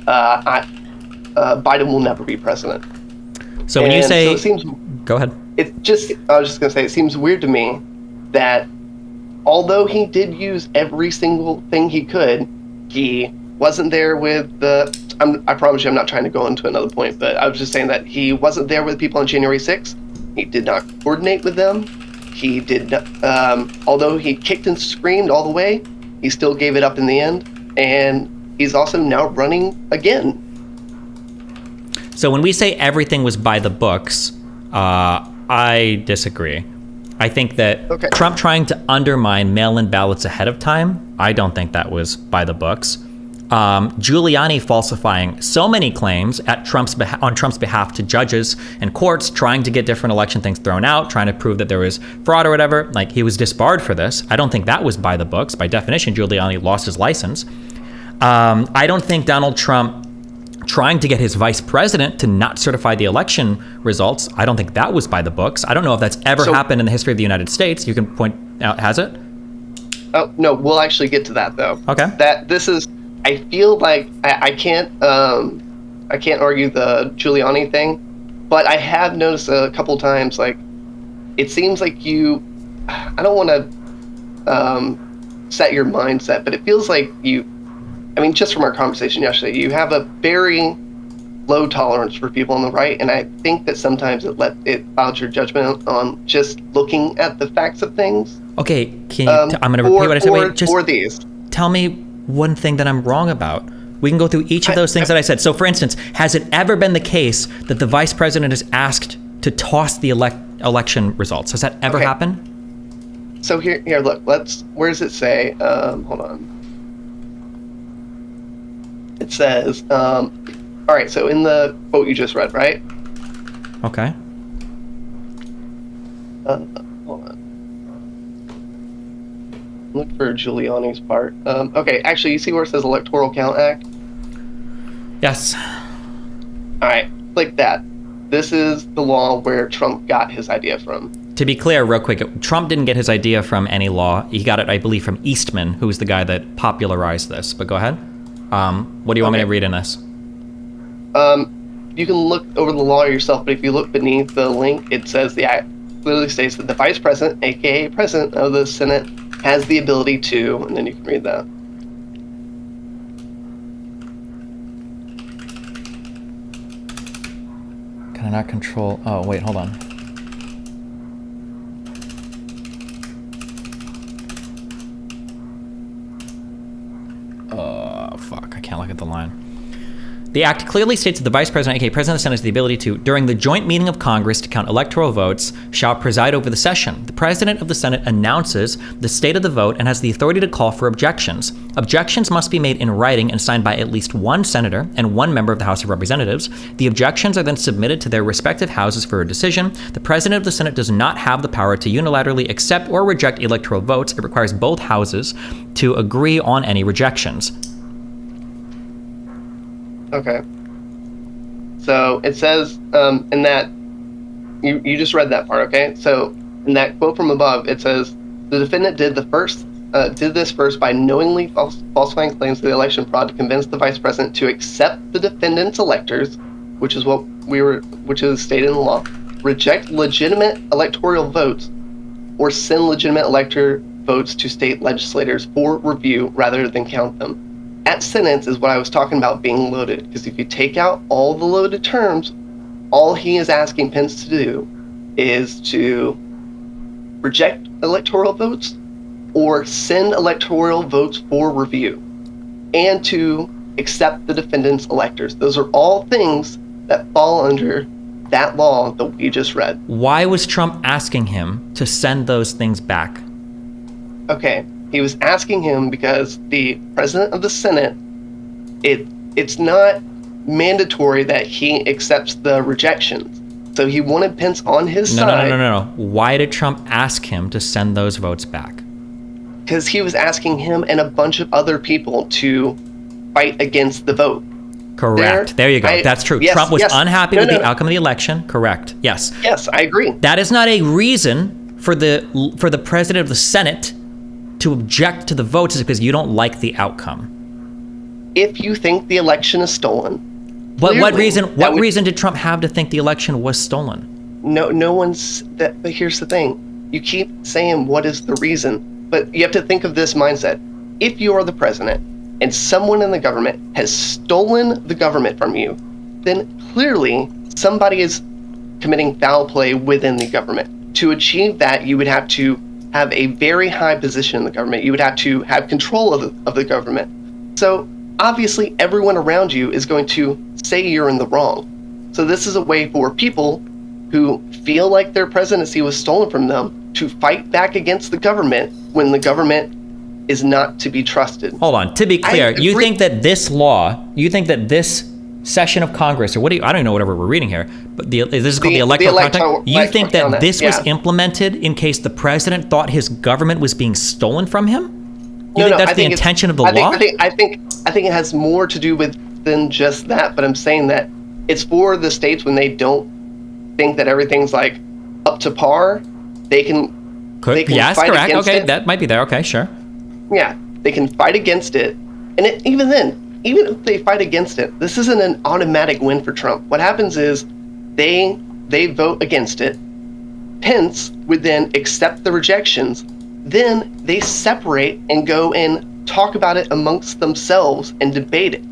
Biden will never be president. So when you say, so it seems, go ahead. I was just gonna say, it seems weird to me that although he did use every single thing he could, he wasn't there with I promise you I'm not trying to go into another point, but I was just saying that he wasn't there with people on January 6th. He did not coordinate with them. He did not, although he kicked and screamed all the way, he still gave it up in the end. And he's also now running again. So when we say everything was by the books, I disagree. I think that Trump trying to undermine mail-in ballots ahead of time, I don't think that was by the books. Giuliani falsifying so many claims on Trump's behalf to judges and courts, trying to get different election things thrown out, trying to prove that there was fraud or whatever. Like, he was disbarred for this. I don't think that was by the books. By definition, Giuliani lost his license. I don't think Donald Trump trying to get his vice president to not certify the election results, I don't think that was by the books. I don't know if that's ever happened in the history of the United States. You can point out, has it? Oh, no, we'll actually get to that, though. Okay. I feel like I can't argue the Giuliani thing, but I have noticed a couple times, like, it seems like I don't want to set your mindset, but it feels like just from our conversation yesterday, you have a very low tolerance for people on the right, and I think that sometimes it clouds your judgment on just looking at the facts of things. Okay, I'm going to repeat what I said. Wait, just or these. tell me one thing that I'm wrong about. We can go through each of those things that I said. So, for instance, has it ever been the case that the vice president is asked to toss the election results? Has that ever happened? So here, look. Where does it say? Hold on. It says, all right. So in the quote you just read, right? Okay. Hold on. Look for Giuliani's part. Okay, actually, you see where it says Electoral Count Act? Yes. All right, click that. This is the law where Trump got his idea from. To be clear, real quick, Trump didn't get his idea from any law. He got it, I believe, from Eastman, who was the guy that popularized this. But go ahead. What do you want me to read in this? You can look over the law yourself, but if you look beneath the link, it says the act clearly states that the vice president, aka president of the Senate, has the ability to, and then you can read that. Can I not control? Oh, wait, hold on. Fuck, I can't look at the line. The act clearly states that the vice president, aka president of the Senate, has the ability to, during the joint meeting of Congress to count electoral votes, shall preside over the session. The president of the Senate announces the state of the vote and has the authority to call for objections. Objections must be made in writing and signed by at least one senator and one member of the House of Representatives. The objections are then submitted to their respective houses for a decision. The president of the Senate does not have the power to unilaterally accept or reject electoral votes. It requires both houses to agree on any rejections. Okay. So it says in that, you just read that part, okay? So in that quote from above, it says, the defendant did this first by knowingly falsifying claims to the election fraud to convince the vice president to accept the defendant's electors, which is stated in the law, reject legitimate electoral votes, or send legitimate elector votes to state legislators for review rather than count them. At sentence is what I was talking about being loaded, because if you take out all the loaded terms, all he is asking Pence to do is to reject electoral votes or send electoral votes for review and to accept the defendant's electors. Those are all things that fall under that law that we just read. Why was Trump asking him to send those things back? Okay. He was asking him because the president of the Senate, it's not mandatory that he accepts the rejections. So he wanted Pence on his side. No. Why did Trump ask him to send those votes back? Because he was asking him and a bunch of other people to fight against the vote. Correct. There you go. That's true. Yes, Trump was unhappy with the outcome of the election. Correct. Yes. Yes, I agree. That is not a reason for the president of the Senate to object to the votes, is because you don't like the outcome. If you think the election is stolen. What reason did Trump have to think the election was stolen? No one's that, but here's the thing. You keep saying what is the reason, but you have to think of this mindset. If you are the president and someone in the government has stolen the government from you, then clearly somebody is committing foul play within the government. To achieve that, you would have to have a very high position in the government. You would have to have control of the government. So obviously everyone around you is going to say you're in the wrong. So this is a way for people who feel like their presidency was stolen from them to fight back against the government when the government is not to be trusted. Hold on. To be clear, you think that this session of Congress, or I don't even know whatever we're reading here, but this is called the Electoral Count Act. You think that this was implemented in case the president thought his government was being stolen from him? You think that's the intention of the law? I think it has more to do with than just that, but I'm saying that it's for the states when they don't think that everything's like up to par, they can yes, fight correct. against Okay, it. that might be there. Okay, sure. Yeah, they can fight against it, and even if they fight against it, this isn't an automatic win for Trump. What happens is they vote against it. Pence would then accept the rejections. Then they separate and go and talk about it amongst themselves and debate it.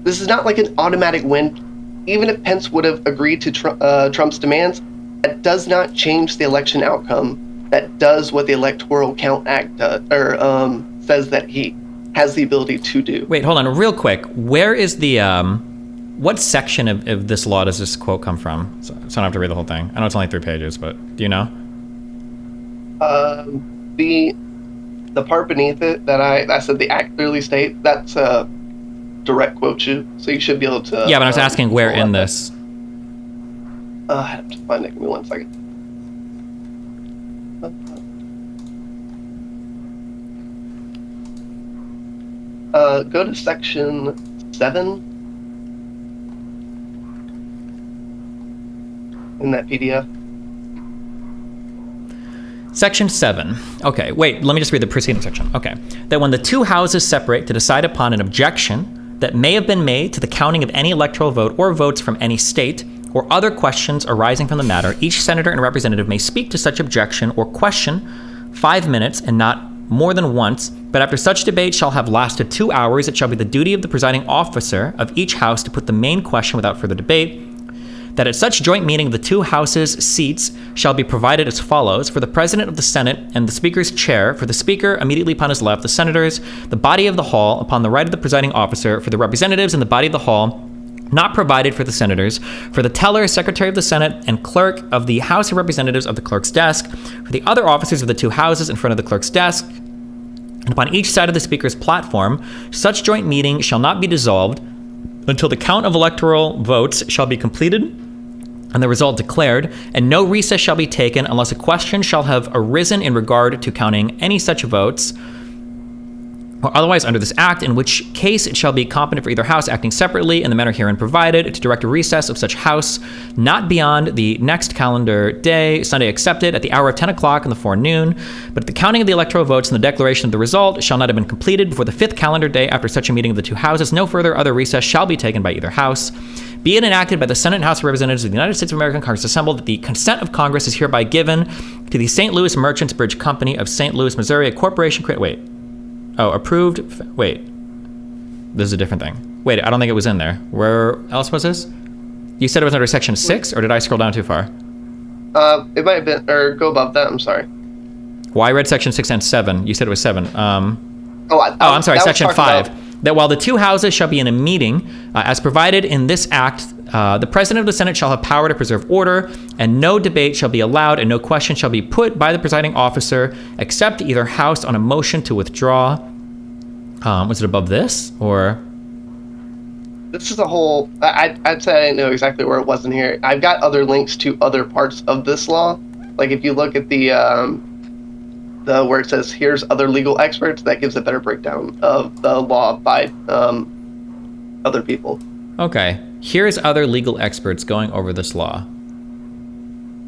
This is not like an automatic win. Even if Pence would have agreed to Trump's demands, that does not change the election outcome. That does what the Electoral Count Act does, says that he has the ability to do. Wait, hold on, real quick. Where is the what section of this law does this quote come from? So I don't have to read the whole thing. I know it's only 3 pages, but do you know? The part beneath it that I said the act clearly state, that's a direct quote you, so you should be able to. Yeah, but I was asking where in this. I have to find it. Give me 1 second. Go to section 7 in that PDF. Section 7. Okay, wait, let me just read the preceding section. Okay. That when the two houses separate to decide upon an objection that may have been made to the counting of any electoral vote or votes from any state or other questions arising from the matter, each senator and representative may speak to such objection or question 5 minutes and not more than once, but after such debate shall have lasted 2 hours, it shall be the duty of the presiding officer of each house to put the main question without further debate, that at such joint meeting the two houses' seats shall be provided as follows: for the president of the Senate and the speaker's chair, for the speaker immediately upon his left, the senators, the body of the hall upon the right of the presiding officer, for the representatives in the body of the hall, not provided for the senators, for the teller, secretary of the Senate, and clerk of the House of Representatives of the clerk's desk, for the other officers of the two houses in front of the clerk's desk, and upon each side of the speaker's platform, such joint meeting shall not be dissolved until the count of electoral votes shall be completed and the result declared, and no recess shall be taken unless a question shall have arisen in regard to counting any such votes, or otherwise under this act, in which case it shall be competent for either house acting separately in the manner herein provided to direct a recess of such house not beyond the next calendar day, Sunday excepted, at the hour of 10 o'clock in the forenoon, but the counting of the electoral votes and the declaration of the result shall not have been completed before the 5th calendar day after such a meeting of the two houses. No further other recess shall be taken by either house. Be it enacted by the Senate and House of Representatives of the United States of America, Congress assembled, that the consent of Congress is hereby given to the St. Louis Merchants Bridge Company of St. Louis, Missouri, a corporation approved. Wait, this is a different thing. Wait, I don't think it was in there. Where else was this? You said it was under section 6, or did I scroll down too far? It might have been, or go above that. I'm sorry. Well, I read section 6 and 7. You said it was 7. I'm sorry, section 5. That while the two houses shall be in a meeting, as provided in this act, the president of the Senate shall have power to preserve order, and no debate shall be allowed, and no question shall be put by the presiding officer, except to either house on a motion to withdraw. Was it above this, or? This is a whole. I'd say I didn't know exactly where it was in here. I've got other links to other parts of this law. Like if you look at the where it says here's other legal experts, that gives a better breakdown of the law by other people. Okay, here's other legal experts going over this law.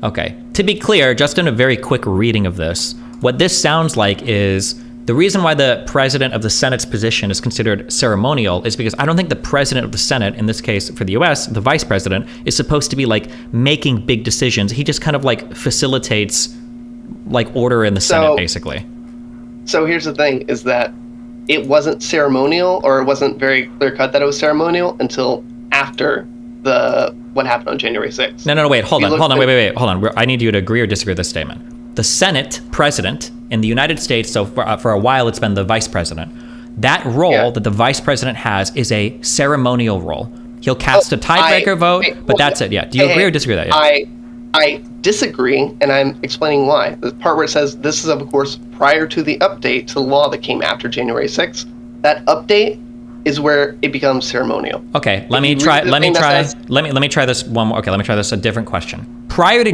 Okay, to be clear, just in a very quick reading of this, what this sounds like is the reason why the president of the Senate's position is considered ceremonial is because I don't think the president of the Senate, in this case for the US, the vice president, is supposed to be like making big decisions. He just kind of like facilitates like order in the Senate, basically. So here's the thing, is that it wasn't ceremonial, or it wasn't very clear cut that it was ceremonial until after what happened on January 6th. No, wait, hold on, hold on. I need you to agree or disagree with this statement. The Senate president in the United States, so for a while it's been the vice president, that role that the vice president has is a ceremonial role. He'll cast a tiebreaker vote, but that's it, yeah. Do you agree or disagree with that? Yeah. I disagree, and I'm explaining why. The part where it says this is, of course, prior to the update to the law that came after January 6th. That update is where it becomes ceremonial. Okay, let me try this one more. Okay, let me try this a different question. Prior to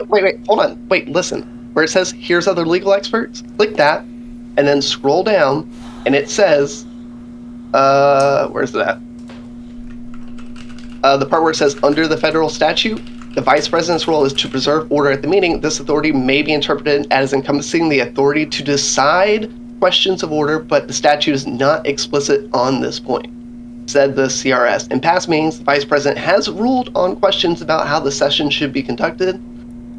Wait, hold on. Wait, listen. Where it says here's other legal experts, click that, and then scroll down, and it says, where's that? The part where it says under the federal statute, the vice president's role is to preserve order at the meeting. This authority may be interpreted as encompassing the authority to decide questions of order, but the statute is not explicit on this point, said the CRS. In past meetings, the vice president has ruled on questions about how the session should be conducted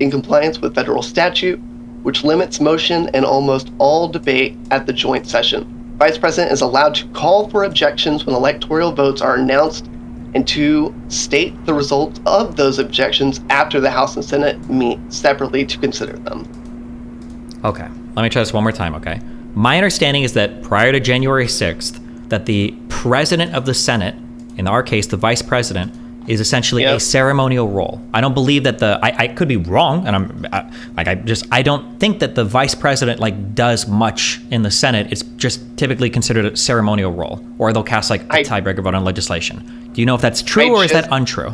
in compliance with federal statute, which limits motion and almost all debate at the joint session. Vice president is allowed to call for objections when electoral votes are announced and to state the results of those objections after the House and Senate meet separately to consider them. Okay, let me try this one more time, okay? My understanding is that prior to January 6th, that the president of the Senate, in our case, the vice president, is essentially a ceremonial role. I don't believe that I could be wrong, and I don't think that the vice president does much in the Senate. It's just typically considered a ceremonial role, or they'll cast a tiebreaker vote on legislation. Do you know if that's true or is that untrue?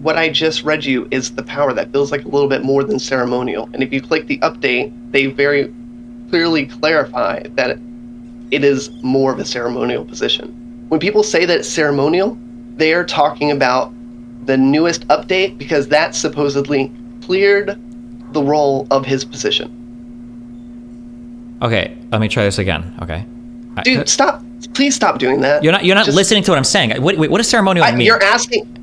What I just read you is the power that feels like a little bit more than ceremonial. And if you click the update, they very clearly clarify that it is more of a ceremonial position. When people say that it's ceremonial, they are talking about the newest update because that supposedly cleared the role of his position. Okay, let me try this again. Okay, dude, stop! Please stop doing that. You're not listening to what I'm saying. Wait, what does ceremonial mean? You're asking.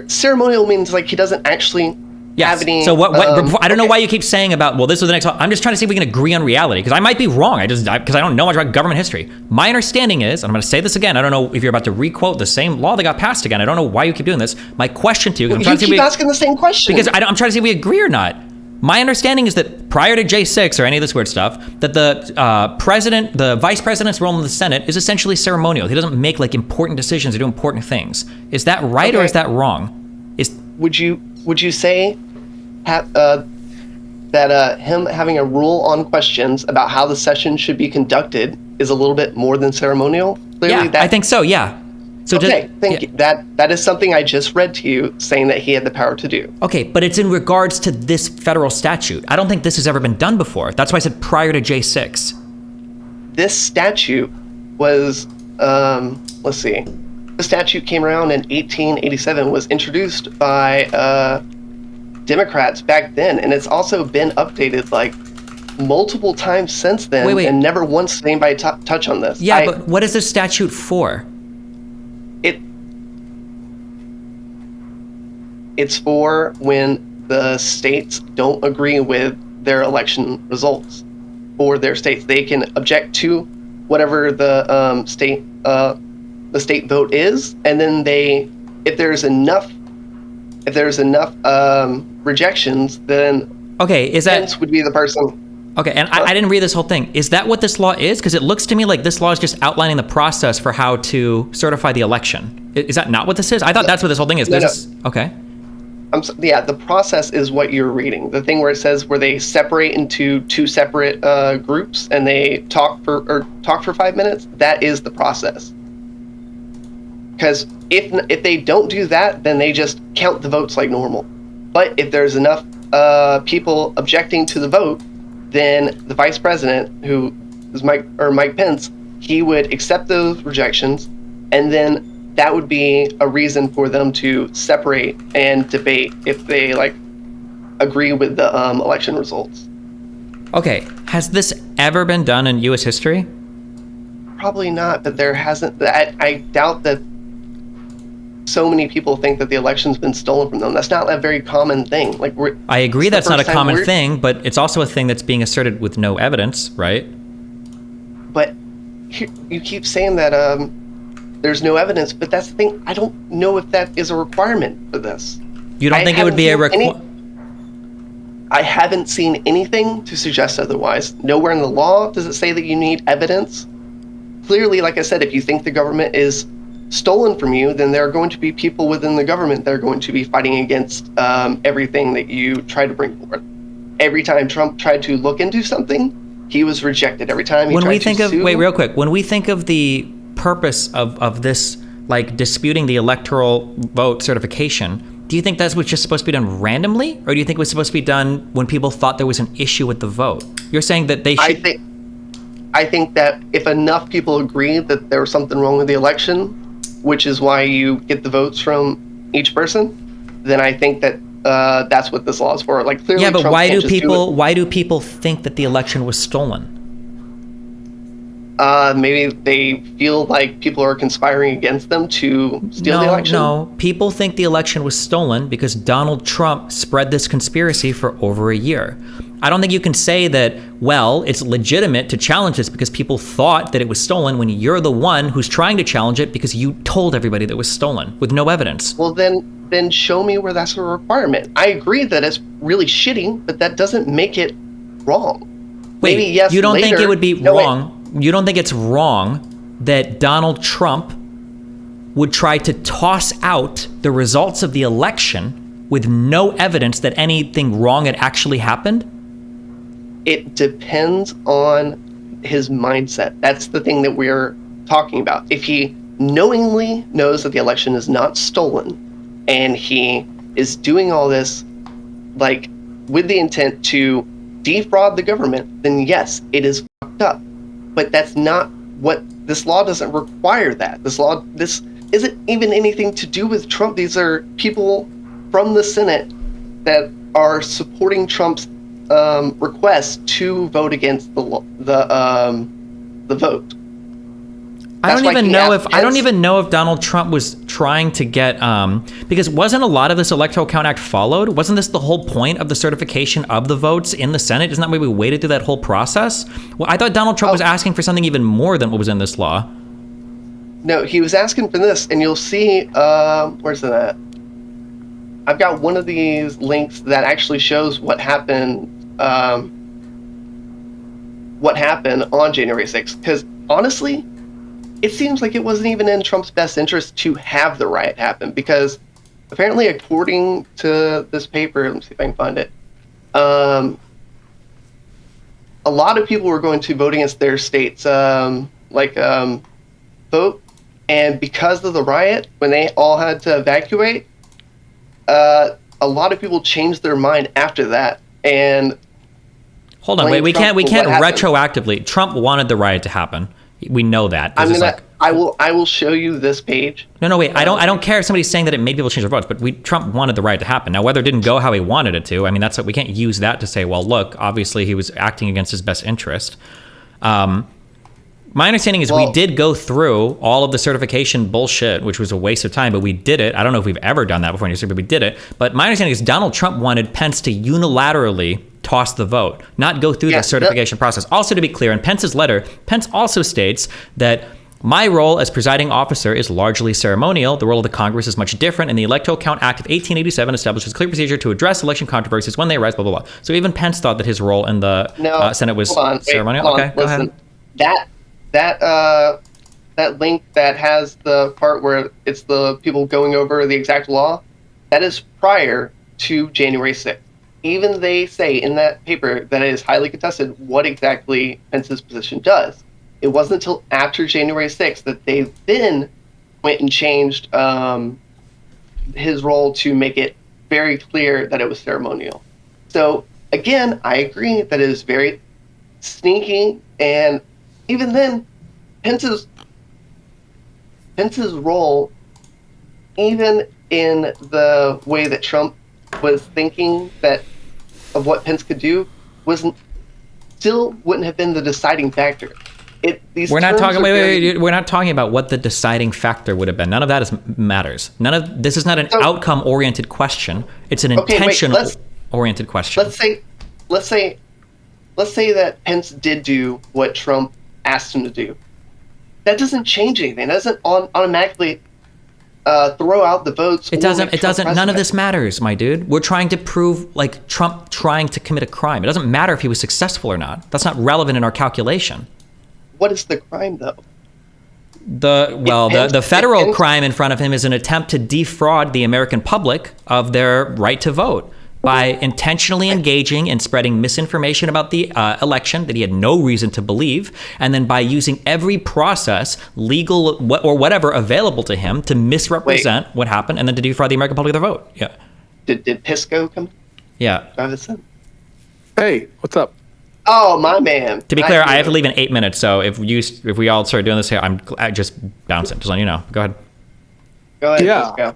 Ceremonial means he doesn't actually have any. So what? I don't know why you keep saying about. Well, this was the next. I'm just trying to see if we can agree on reality because I might be wrong. Because I don't know much about government history. My understanding is, and I'm going to say this again. I don't know if you're about to requote the same law that got passed again. I don't know why you keep doing this. My question to you. I'm trying to keep asking the same question because I'm trying to see if we agree or not. My understanding is that prior to J6 or any of this weird stuff, that the vice president's role in the Senate is essentially ceremonial. He doesn't make important decisions or do important things. Is that right or is that wrong? Would you say that him having a rule on questions about how the session should be conducted is a little bit more than ceremonial? Clearly, I think so. Yeah. So thank you. That is something I just read to you saying that he had the power to do. Okay, but it's in regards to this federal statute. I don't think this has ever been done before. That's why I said prior to J6. This statute was, let's see. The statute came around in 1887, was introduced by Democrats back then, and it's also been updated multiple times since then, and never once did anybody touch on this. Yeah, but what is this statute for? It's for when the states don't agree with their election results for their states. They can object to whatever the state vote is, and then if there's enough rejections, then Pence would be the person. Okay, and I didn't read this whole thing. Is that what this law is? Because it looks to me like this law is just outlining the process for how to certify the election. Is that not what this is? I thought that's what this whole thing is. No. Okay. The process is what you're reading. The thing where it says where they separate into two separate groups and they talk for 5 minutes. That is the process. Because if they don't do that, then they just count the votes like normal. But if there's enough people objecting to the vote, then the vice president, who is Mike Pence, he would accept those rejections, and then that would be a reason for them to separate and debate if they agree with the election results. Okay, has this ever been done in U.S. history? Probably not, but there hasn't. I doubt that so many people think that the election's been stolen from them. That's not a very common thing. I agree that's not a common thing, but it's also a thing that's being asserted with no evidence, right? But you keep saying that there's no evidence, but that's the thing. I don't know if that is a requirement for this. You don't think it would be a requirement? I haven't seen anything to suggest otherwise. Nowhere in the law does it say that you need evidence. Clearly, like I said, if you think the government is stolen from you, then there are going to be people within the government that are going to be fighting against everything that you try to bring forward. Every time Trump tried to look into something, he was rejected. Every time he tried to sue. Wait, real quick. When we think of the purpose of this, disputing the electoral vote certification, do you think that was just supposed to be done randomly, or do you think it was supposed to be done when people thought there was an issue with the vote? You're saying that they should. I think that if enough people agree that there was something wrong with the election, which is why you get the votes from each person, then I think that that's what this law is for. Clearly, yeah, but Trump why do people think that the election was stolen? Maybe they feel like people are conspiring against them to steal the election. No, people think the election was stolen because Donald Trump spread this conspiracy for over a year. I don't think you can say that, well, it's legitimate to challenge this because people thought that it was stolen when you're the one who's trying to challenge it because you told everybody that it was stolen with no evidence. Well, then show me where that's a requirement. I agree that it's really shitty, but that doesn't make it wrong. Wait, maybe yes. you don't think later. it would be No, wait. wrong? You don't think it's wrong that Donald Trump would try to toss out the results of the election with no evidence that anything wrong had actually happened? It depends on his mindset. That's the thing that we're talking about. If he knowingly knows that the election is not stolen and he is doing all this like with the intent to defraud the government, then yes, it is fucked up. But that's not what this law doesn't require. That this isn't even anything to do with Trump. These are people from the Senate that are supporting Trump's request to vote against the vote. I don't even know if Donald Trump was trying to get because wasn't a lot of this Electoral Count Act followed? Wasn't this the whole point of the certification of the votes in the Senate? Isn't that why we waited through that whole process? Well, I thought Donald Trump was asking for something even more than what was in this law. No, he was asking for this, and you'll see. Where's it at? I've got one of these links that actually shows what happened. What happened on January 6th? Because honestly, it seems like it wasn't even in Trump's best interest to have the riot happen, because apparently, according to this paper, let me see if I can find it, a lot of people were going to vote against their state's vote, and because of the riot, when they all had to evacuate, a lot of people changed their mind after that. And hold on, wait, we can't retroactively. Trump wanted the riot to happen. We know that. I will show you this page. No, wait. I don't care if somebody's saying that it made people change their votes, but Trump wanted the riot to happen. Now, whether it didn't go how he wanted it to, I mean, we can't use that to say, well, look, obviously he was acting against his best interest. My understanding is we did go through all of the certification bullshit, which was a waste of time, but we did it. I don't know if we've ever done that before in history, but we did it. But my understanding is Donald Trump wanted Pence to unilaterally toss the vote, not go through the certification process. Also, to be clear, in Pence's letter, Pence also states that my role as presiding officer is largely ceremonial. The role of the Congress is much different, and the Electoral Count Act of 1887 establishes clear procedure to address election controversies when they arise, blah, blah, blah. So even Pence thought that his role in the Senate was ceremonial. Okay, go ahead. That link that has the part where it's the people going over the exact law, that is prior to January 6th. Even they say in that paper that it is highly contested what exactly Pence's position does. It wasn't until after January 6th that they then went and changed his role to make it very clear that it was ceremonial. So again, I agree that it is very sneaky, and even then, Pence's role, even in the way that Trump was thinking that of what Pence could do, still wouldn't have been the deciding factor. We're not talking about what the deciding factor would have been. None of that matters. This is not an outcome-oriented question. It's an intention-oriented question. Let's say that Pence did do what Trump asked him to do. That doesn't change anything. That doesn't automatically throw out the votes. It doesn't. None of this matters, my dude. We're trying to prove like Trump trying to commit a crime. It doesn't matter if he was successful or not. That's not relevant in our calculation. What is the crime, though? The federal crime in front of him is an attempt to defraud the American public of their right to vote by intentionally engaging and spreading misinformation about the election that he had no reason to believe, and then by using every process, legal or whatever, available to him to misrepresent what happened and then to defraud the American public of their vote. Yeah. Did Pisco come? Yeah. Hey, what's up? Oh, my man. To be clear, I have to leave in 8 minutes, so if we all start doing this here, I'm just bouncing. Just letting you know. Go ahead. Go ahead. Yeah. Go.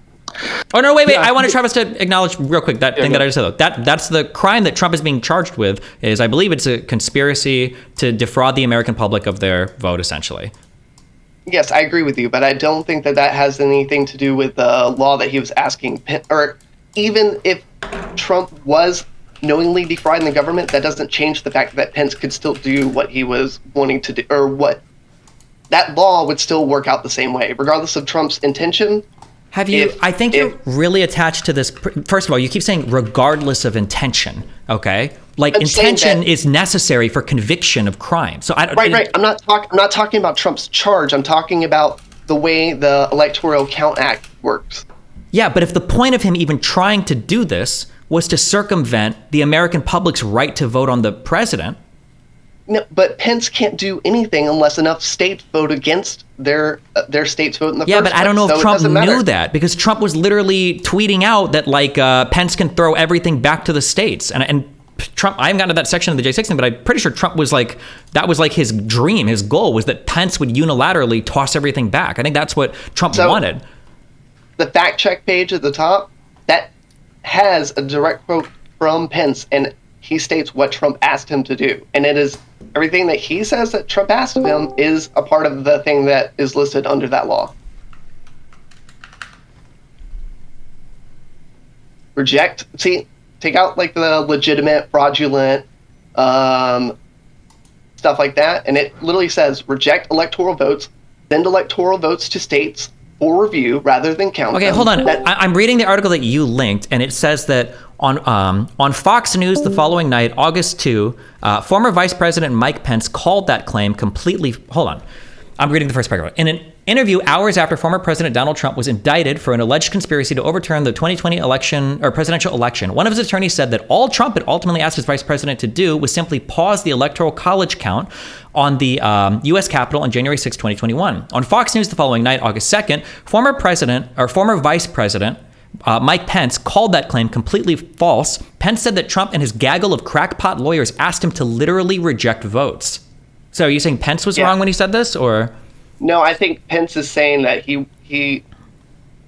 Oh, no, wait. I want Travis to acknowledge real quick that thing that I just said. That's the crime that Trump is being charged with, is I believe it's a conspiracy to defraud the American public of their vote, essentially. Yes, I agree with you, but I don't think that has anything to do with the law that he was asking. Or even if Trump was knowingly defrauding the government, that doesn't change the fact that Pence could still do what he was wanting to do, or what that law would still work out the same way, regardless of Trump's intention. Have you? I think you're really attached to this. First of all, you keep saying regardless of intention. Okay, like intention is necessary for conviction of crime. So right. I'm not talking about Trump's charge. I'm talking about the way the Electoral Count Act works. Yeah, but if the point of him even trying to do this was to circumvent the American public's right to vote on the president. No, but Pence can't do anything unless enough states vote against their states vote in the first place. Yeah, but I don't know if so Trump knew that, because Trump was literally tweeting out that like Pence can throw everything back to the states. And Trump, I haven't gotten to that section of the J6 thing, but I'm pretty sure Trump was like, that was like his dream, his goal was that Pence would unilaterally toss everything back. I think that's what Trump wanted. The fact check page at the top, that has a direct quote from Pence, and he states what Trump asked him to do. And it is everything that he says that Trump asked of him is a part of the thing that is listed under that law. Reject, see, take out like the legitimate, fraudulent, stuff like that. And it literally says reject electoral votes, send electoral votes to states for review rather than count them. Okay, hold on. I'm reading the article that you linked, and it says that on Fox News the following night, August 2, former Vice President Mike Pence called that claim completely. Hold on. I'm reading the first paragraph. In an interview hours after former President Donald Trump was indicted for an alleged conspiracy to overturn the 2020 election or presidential election, one of his attorneys said that all Trump had ultimately asked his vice president to do was simply pause the electoral college count on the U.S. Capitol on January 6, 2021. On Fox News the following night, August 2nd, former Vice President Mike Pence called that claim completely false. Pence said that Trump and his gaggle of crackpot lawyers asked him to literally reject votes. So are you saying Pence was wrong when he said this, or? No, I think Pence is saying that he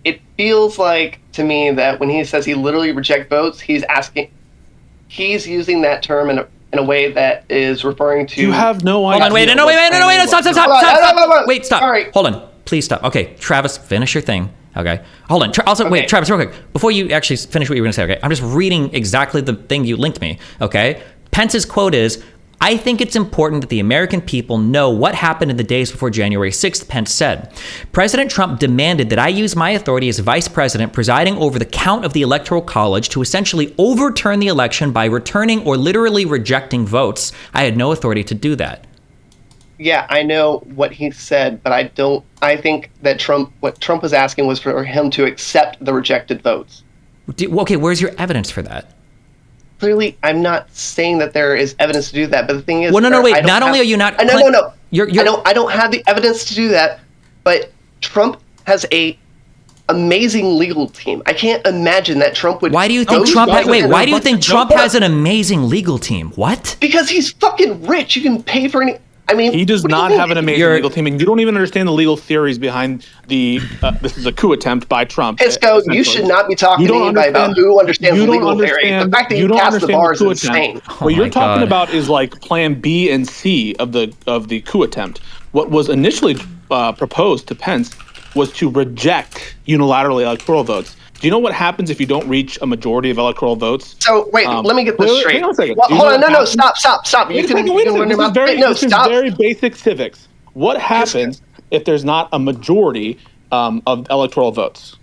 it feels like to me that when he says he literally reject votes, he's using that term in a way that is referring to. You have no idea. Hold on, wait, stop. Wait, stop. Sorry. Hold on, please stop. Okay, Travis, finish your thing. Okay, hold on. Also, wait, Travis, real quick, before you actually finish what you were going to say. Okay, I'm just reading exactly the thing you linked me. Okay, Pence's quote is, "I think it's important that the American people know what happened in the days before January 6th, Pence said. President Trump demanded that I use my authority as vice president presiding over the count of the Electoral College to essentially overturn the election by returning or literally rejecting votes. I had no authority to do that." Yeah, I know what he said, but I think that what Trump was asking was for him to accept the rejected votes. Okay, where's your evidence for that? Clearly, I'm not saying that there is evidence to do that, but the thing is, well, no, wait. Not only are you not, no. I don't have the evidence to do that, but Trump has a amazing legal team. I can't imagine that Trump would. Why do you think Trump? Why do you think Trump has an amazing legal team? What? Because he's fucking rich. You can pay for any. I mean, he does not have an amazing legal team, and you don't even understand the legal theories behind the. This is a coup attempt by Trump. Pisco, you should not be talking to anybody about who understands the legal theory. The fact that you cast the bar is insane. What you're talking about is like Plan B and C of the coup attempt. What was initially proposed to Pence was to reject unilaterally electoral votes. Do you know what happens if you don't reach a majority of electoral votes? So wait, let me get this straight. Hang on a second. Well, hold on, no, stop. You can run your mouth. This is very basic civics. What happens if there's not a majority of electoral votes?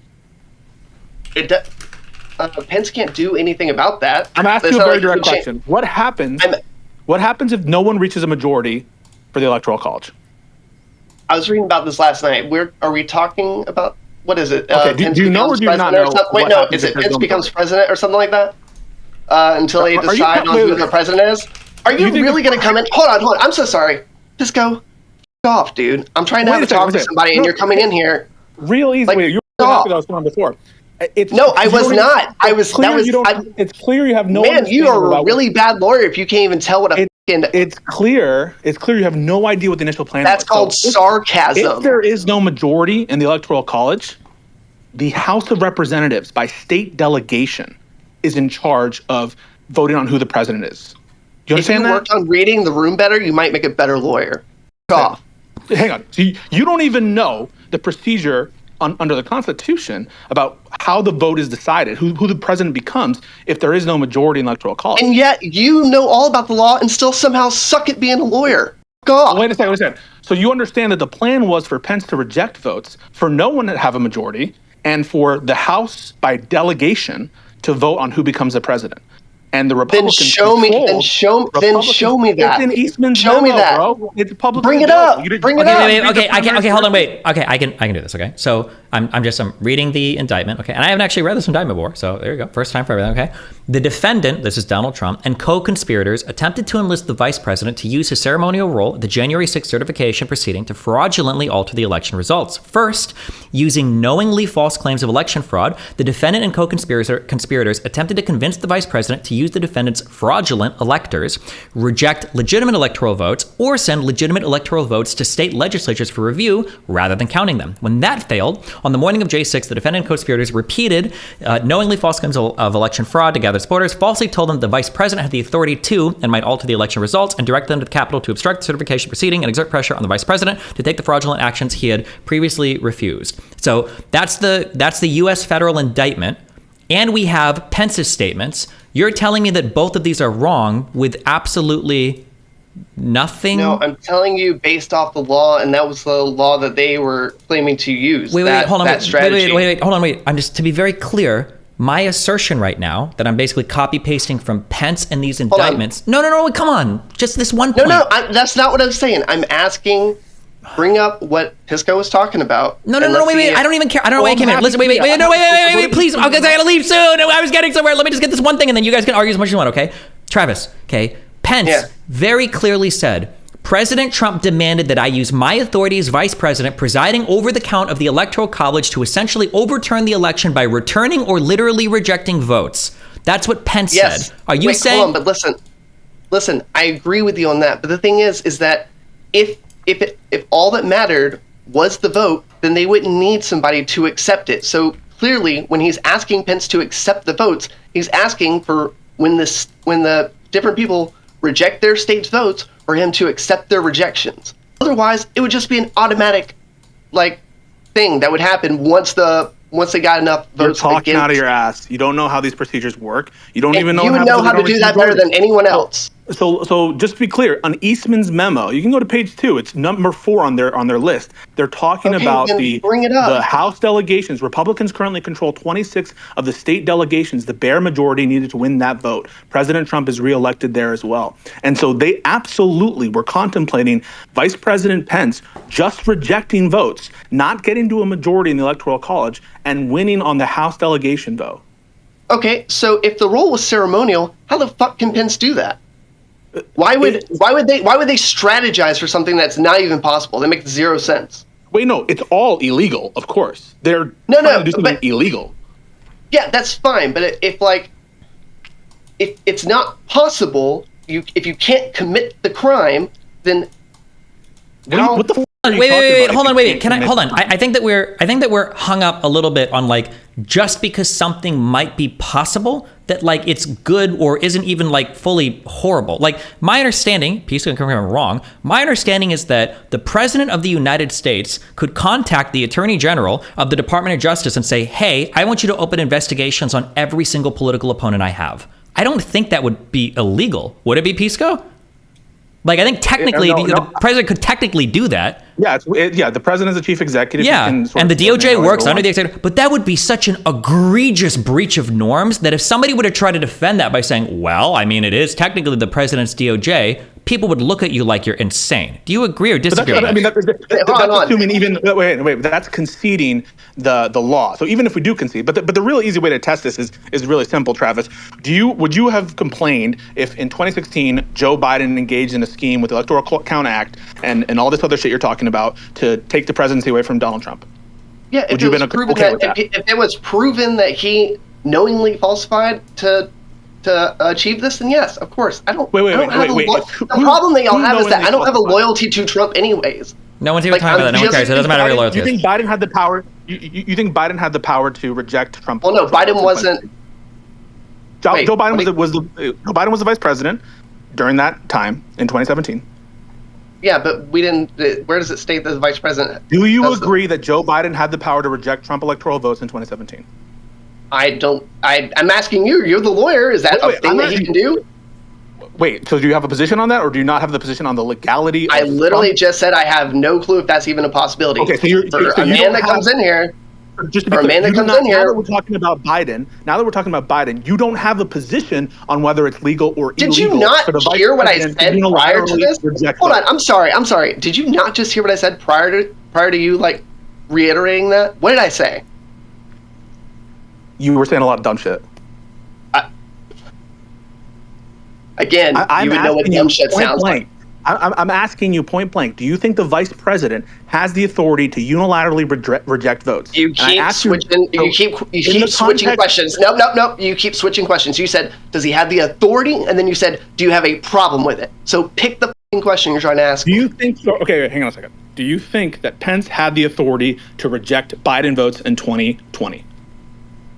Pence can't do anything about that. I'm asking you a very direct question. What happens if no one reaches a majority for the Electoral College? I was reading about this last night. Are we talking about? What is it? Okay, do you know or do you not know? Wait, no. Is it Pence becomes president or something like that? Until they decide on who the president is? Are you really going to come in? Hold on. I'm so sorry. Just go off, dude. I'm trying to have a talk to somebody, and you're coming in here. Real easy. You were talking about this before. I was not. It's clear you have no. Man, you are a really bad lawyer if you can't even tell what a. It's clear you have no idea what the initial plan was. That's called sarcasm. If there is no majority in the Electoral College, the House of Representatives, by state delegation, is in charge of voting on who the president is. Do you understand that? If you worked on reading the room better, you might make a better lawyer. Off. Hang on. So you don't even know the procedure under the Constitution about how the vote is decided, who the president becomes if there is no majority in the Electoral College. And yet you know all about the law and still somehow suck at being a lawyer. Go off. Wait a second. So you understand that the plan was for Pence to reject votes, for no one to have a majority, and for the House by delegation to vote on who becomes the president. And the Republicans Then show me that. It's in Eastman's Show memo, me that. bro. It's publicly Bring it available. up. You didn't- Bring it Okay, up. wait, okay, okay, hold on, wait. Okay, I can do this. Okay, so I'm reading the indictment. Okay, and I haven't actually read this indictment before. So there you go, first time for everything. Okay, the defendant, this is Donald Trump, and co-conspirators attempted to enlist the vice president to use his ceremonial role at the January 6th certification proceeding to fraudulently alter the election results. First, using knowingly false claims of election fraud, the defendant and co-conspirators attempted to convince the vice president to use the defendant's fraudulent electors, reject legitimate electoral votes, or send legitimate electoral votes to state legislatures for review rather than counting them. When that failed, on the morning of J6, the defendant and co-conspirators repeated knowingly false claims of election fraud to gather supporters, falsely told them the vice president had the authority to and might alter the election results, and directed them to the Capitol to obstruct the certification proceeding and exert pressure on the vice president to take the fraudulent actions he had previously refused. So that's the U.S. federal indictment. And we have Pence's statements. You're telling me that both of these are wrong with absolutely nothing? No, I'm telling you based off the law, and that was the law that they were claiming to use. Wait, hold on. Hold on. I'm just, to be very clear, my assertion right now that I'm basically copy pasting from Pence and these indictments. No, come on. Just this one point. No, that's not what I'm saying. I'm asking, bring up what Pisco was talking about. No, wait. I don't even care. I don't know why I came here. Listen, wait, please. Okay, I gotta leave soon. I was getting somewhere. Let me just get this one thing, and then you guys can argue as much as you want, okay? Travis, okay? Pence very clearly said, President Trump demanded that I use my authority as vice president, presiding over the count of the Electoral College to essentially overturn the election by returning or literally rejecting votes. That's what Pence said. Are you saying? Hold on, but listen. I agree with you on that. But the thing is that if all that mattered was the vote, then they wouldn't need somebody to accept it. So clearly, when he's asking Pence to accept the votes, he's asking for when the different people reject their state's votes, for him to accept their rejections. Otherwise, it would just be an automatic, thing that would happen once they got enough votes. You're talking out of your ass. You don't know how these procedures work. You don't even know. You would know how to do that better than anyone else. So just to be clear, on Eastman's memo, you can go to page 2. It's number 4 on their list. They're talking about the House delegations. Republicans currently control 26 of the state delegations. The bare majority needed to win that vote. President Trump is reelected there as well. And so they absolutely were contemplating Vice President Pence just rejecting votes, not getting to a majority in the Electoral College, and winning on the House delegation vote. Okay, so if the role was ceremonial, how the fuck can Pence do that? Why would they strategize for something that's not even possible? That makes zero sense. Wait, no, it's all illegal, of course. They're trying to do something illegal. Yeah, that's fine, but if it's not possible, if you can't commit the crime, then what the wait, hold on. I think that we're hung up a little bit on just because something might be possible that it's good or isn't even fully horrible. My understanding, please don't correct me if I'm wrong, my understanding is that the President of the United States could contact the Attorney General of the Department of Justice and say, hey, I want you to open investigations on every single political opponent I have. I don't think that would be illegal. Would it be, Pisco? I think technically the president could technically do that. Yeah, the president is the chief executive. Yeah, and the DOJ works under the executive. But that would be such an egregious breach of norms that if somebody were to try to defend that by saying, well, I mean, it is technically the president's DOJ, people would look at you like you're insane. Do you agree or disagree? That's assuming even wait. That's conceding the law. So even if we do concede, but the real easy way to test this is really simple, Travis. Would you have complained if in 2016 Joe Biden engaged in a scheme with the Electoral Count Act and all this other shit you're talking about to take the presidency away from Donald Trump? Yeah, if it was proven that he knowingly falsified to achieve this, then yes, of course. I don't. Wait. The problem they all have is that I don't have a loyalty to Trump, anyways. No one's even talking about that. No one cares. It doesn't matter your loyalty. You think Biden had the power? You think Biden had the power to reject Trump? Well, no, Biden wasn't. Joe Biden was the vice president during that time in 2017. Yeah, but we didn't. Where does it state that the vice president? Do you agree that Joe Biden had the power to reject Trump electoral votes in 2017? I don't. I'm asking you. You're the lawyer. Is that a thing that he can do? Wait. So do you have a position on that, or do you not have the position on the legality? I literally just said I have no clue if that's even a possibility. Okay. So a man that comes in here. just to be Or a clear, man that you do comes not, in here. now that we're talking about Biden, you don't have a position on whether it's legal or illegal. Did you not for the vice hear what I president said prior to unilaterally this? reject Hold on, votes. I'm sorry. Did you not just hear what I said prior to you like reiterating that? What did I say? You were saying a lot of dumb shit. Again, I'm you would know what asking dumb you shit point sounds blank. I'm asking you point blank. Do you think the vice president has the authority to unilaterally reject votes? You And I keep asked switching. You keep switching questions. Nope. You keep switching questions. You said, "Does he have the authority?" And then you said, "Do you have a problem with it?" So pick the question you're trying to ask. Do you think so? Okay, wait, hang on a second. Do you think that Pence had the authority to reject Biden votes in 2020?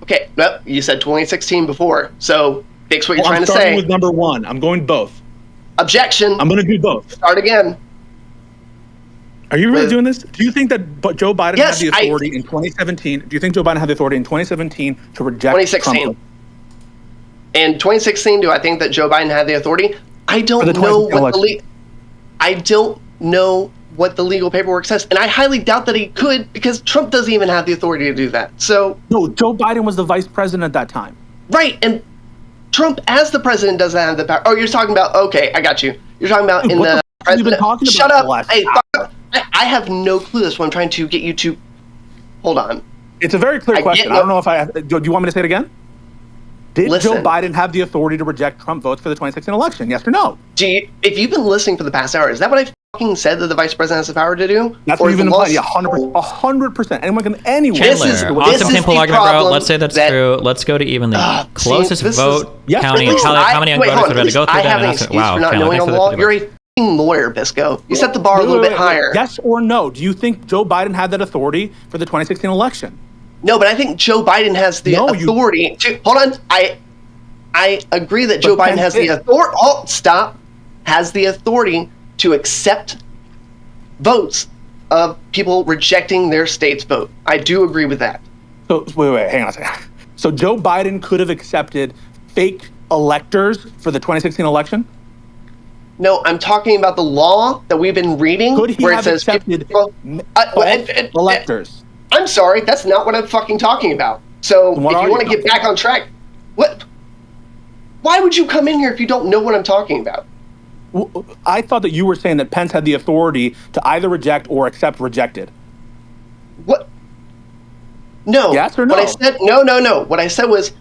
Okay, no, you said 2016 before. So fix what you're trying I'm to starting say. with number one. I'm going both. Objection. I'm going to do both. Start again. Are you really doing this? Do you think that Joe Biden Yes, had the authority in 2017? Do you think Joe Biden had the authority in 2017 to reject 2016. Trump? In 2016, do I think that Joe Biden had the authority? I don't For the know 2016 what the election. I don't know what the legal paperwork says, and I highly doubt that he could because Trump doesn't even have the authority to do that. So No, Joe Biden was the vice president at that time. right, and Trump as the president doesn't have the power. Oh, you're talking about okay, I got you. You're talking about in What the the f- have you been talking Shut about up! the last Hey, hour? fuck. I have no clue. That's what I'm trying to get you to. Hold on. It's a very clear I question. get I don't know if I have, do you want me to say it again? Did Listen. Joe Biden have the authority to reject Trump votes for the 2016 election? Yes or no? If you've been listening for the past hour, is that what I fucking said that the vice president has the power to do? That's Or what is you've been the law- implying. Yeah, 100%. Anyone can. Chandler, This is awesome the simple argument, bro. problem Let's say that's that- true. Let's go to even the closest this is- vote Yes, county and please. how many Wait, voters hold would on. have to go through I that. have an and that's- excuse wow, for not Chandler, knowing thanks the for law. the You're a f***ing lawyer, Pisco. You set the bar a little bit higher. Yes or no? Do you think Joe Biden had that authority for the 2016 election? No, but I think Joe Biden has the No, authority to. Hold on. I agree that Joe Biden Pence has the did. authority. Oh, stop. Has the authority to accept votes of people rejecting their state's vote. I do agree with that. So wait, hang on a second. So Joe Biden could have accepted fake electors for the 2016 election? No, I'm talking about the law that we've been reading Could he where it have says accepted people, false electors? I'm sorry, that's not what I'm fucking talking about. So What if are you you want to get talking back on track, what? Why would you come in here if you don't know what I'm talking about? I thought that you were saying that Pence had the authority to either reject or accept rejected. What? No. Yes or no? What I said, no. What I said was,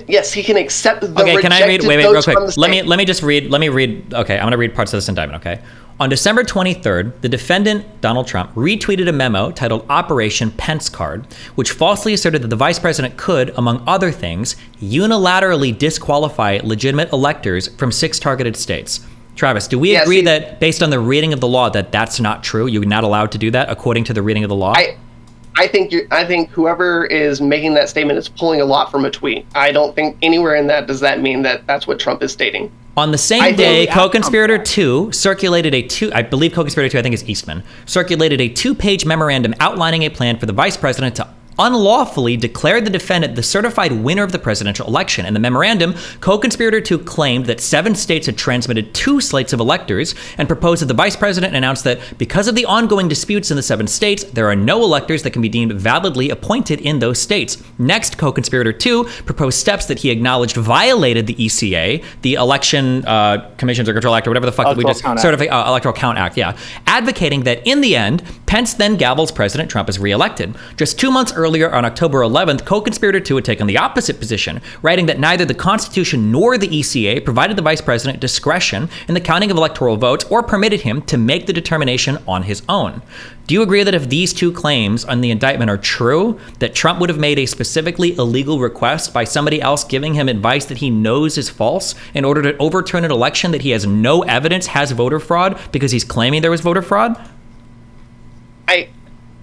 yes, he can accept the Okay, can I read? rejected Wait, real votes quick. from the Let state. me just read. Let me read. Okay, I'm going to read parts of this indictment. Okay. On December 23rd, the defendant, Donald Trump, retweeted a memo titled Operation Pence Card, which falsely asserted that the vice president could, among other things, unilaterally disqualify legitimate electors from 6 targeted states. Travis, do we agree that based on the reading of the law that that's not true? You're not allowed to do that according to the reading of the law? I think whoever is making that statement is pulling a lot from a tweet. I don't think anywhere in that does that mean that that's what Trump is stating. On the same day, co-conspirator 2 circulated I believe co-conspirator 2, I think is Eastman, circulated a 2-page memorandum outlining a plan for the vice president to unlawfully declared the defendant the certified winner of the presidential election. In the memorandum, co-conspirator 2 claimed that 7 states had transmitted 2 slates of electors and proposed that the vice president announced that because of the ongoing disputes in the 7 states, there are no electors that can be deemed validly appointed in those states. Next, co-conspirator 2 proposed steps that he acknowledged violated the ECA, the Election Commissions or Control Act, or whatever the fuck that we just certified, Electoral Count Act, yeah, advocating that in the end, Pence then gavels President Trump as reelected. Just 2 months earlier, on October 11th, co-conspirator 2 had taken the opposite position, writing that neither the Constitution nor the ECA provided the vice president discretion in the counting of electoral votes or permitted him to make the determination on his own. Do you agree that if these 2 claims on the indictment are true, that Trump would have made a specifically illegal request by somebody else giving him advice that he knows is false in order to overturn an election that he has no evidence has voter fraud because he's claiming there was voter fraud?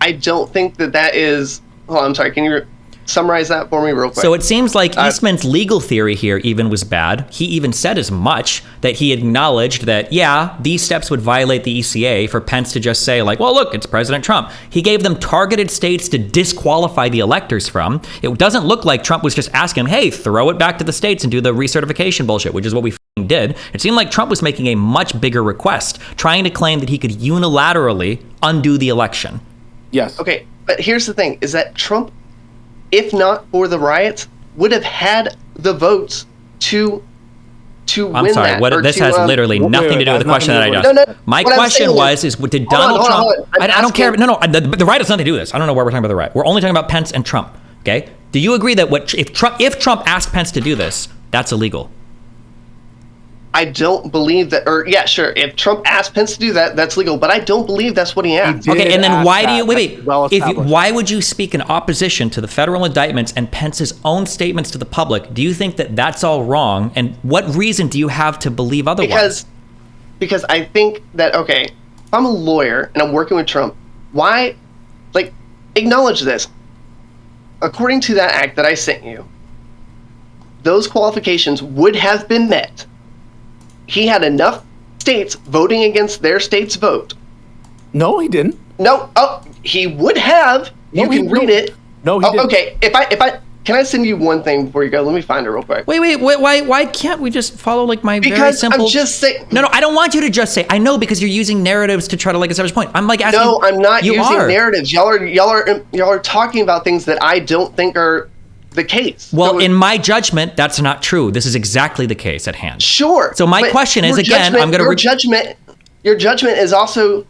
I don't think that is. Hold on, I'm sorry. Can you summarize that for me real quick? So it seems like Eastman's legal theory here even was bad. He even said as much, that he acknowledged that, yeah, these steps would violate the ECA for Pence to just say, like, well, look, it's President Trump. He gave them targeted states to disqualify the electors from. It doesn't look like Trump was just asking, hey, throw it back to the states and do the recertification bullshit, which is what we did. It seemed like Trump was making a much bigger request, trying to claim that he could unilaterally undo the election. Yes. Okay. But here's the thing: is that Trump, if not for the riots, would have had the votes to I'm win sorry. that. This has literally nothing to do with the question that I asked. No, My what I'm question saying was: did Donald Trump? Hold on. I don't care. No. The right has nothing to do with this. I don't know why we're talking about the right. We're only talking about Pence and Trump. Okay. Do you agree that if Trump asked Pence to do this, that's illegal? I don't believe that. Or yeah, sure. If Trump asked Pence to do that, that's legal. But I don't believe that's what he asked. Okay, and then why do you wait? Well why would you speak in opposition to the federal indictments and Pence's own statements to the public? Do you think that that's all wrong? And what reason do you have to believe otherwise? Because I think that if I'm a lawyer and I'm working with Trump, why, acknowledge this. According to that act that I sent you, those qualifications would have been met. He had enough states voting against their state's vote. No, he didn't. No, he would have. No, you can read it. No, he didn't. Okay. If I can I send you one thing before you go? Let me find it real quick. Wait. Why can't we just follow my very simple? I'm just saying. No, I don't want you to just say. I know because you're using narratives to try to establish a point. I'm asking. No, I'm not using are. narratives. Y'all are talking about things that I don't think are the case. Well, so in my judgment, that's not true. This is exactly the case at hand. Sure. So my question is again, I'm going to your judgment is also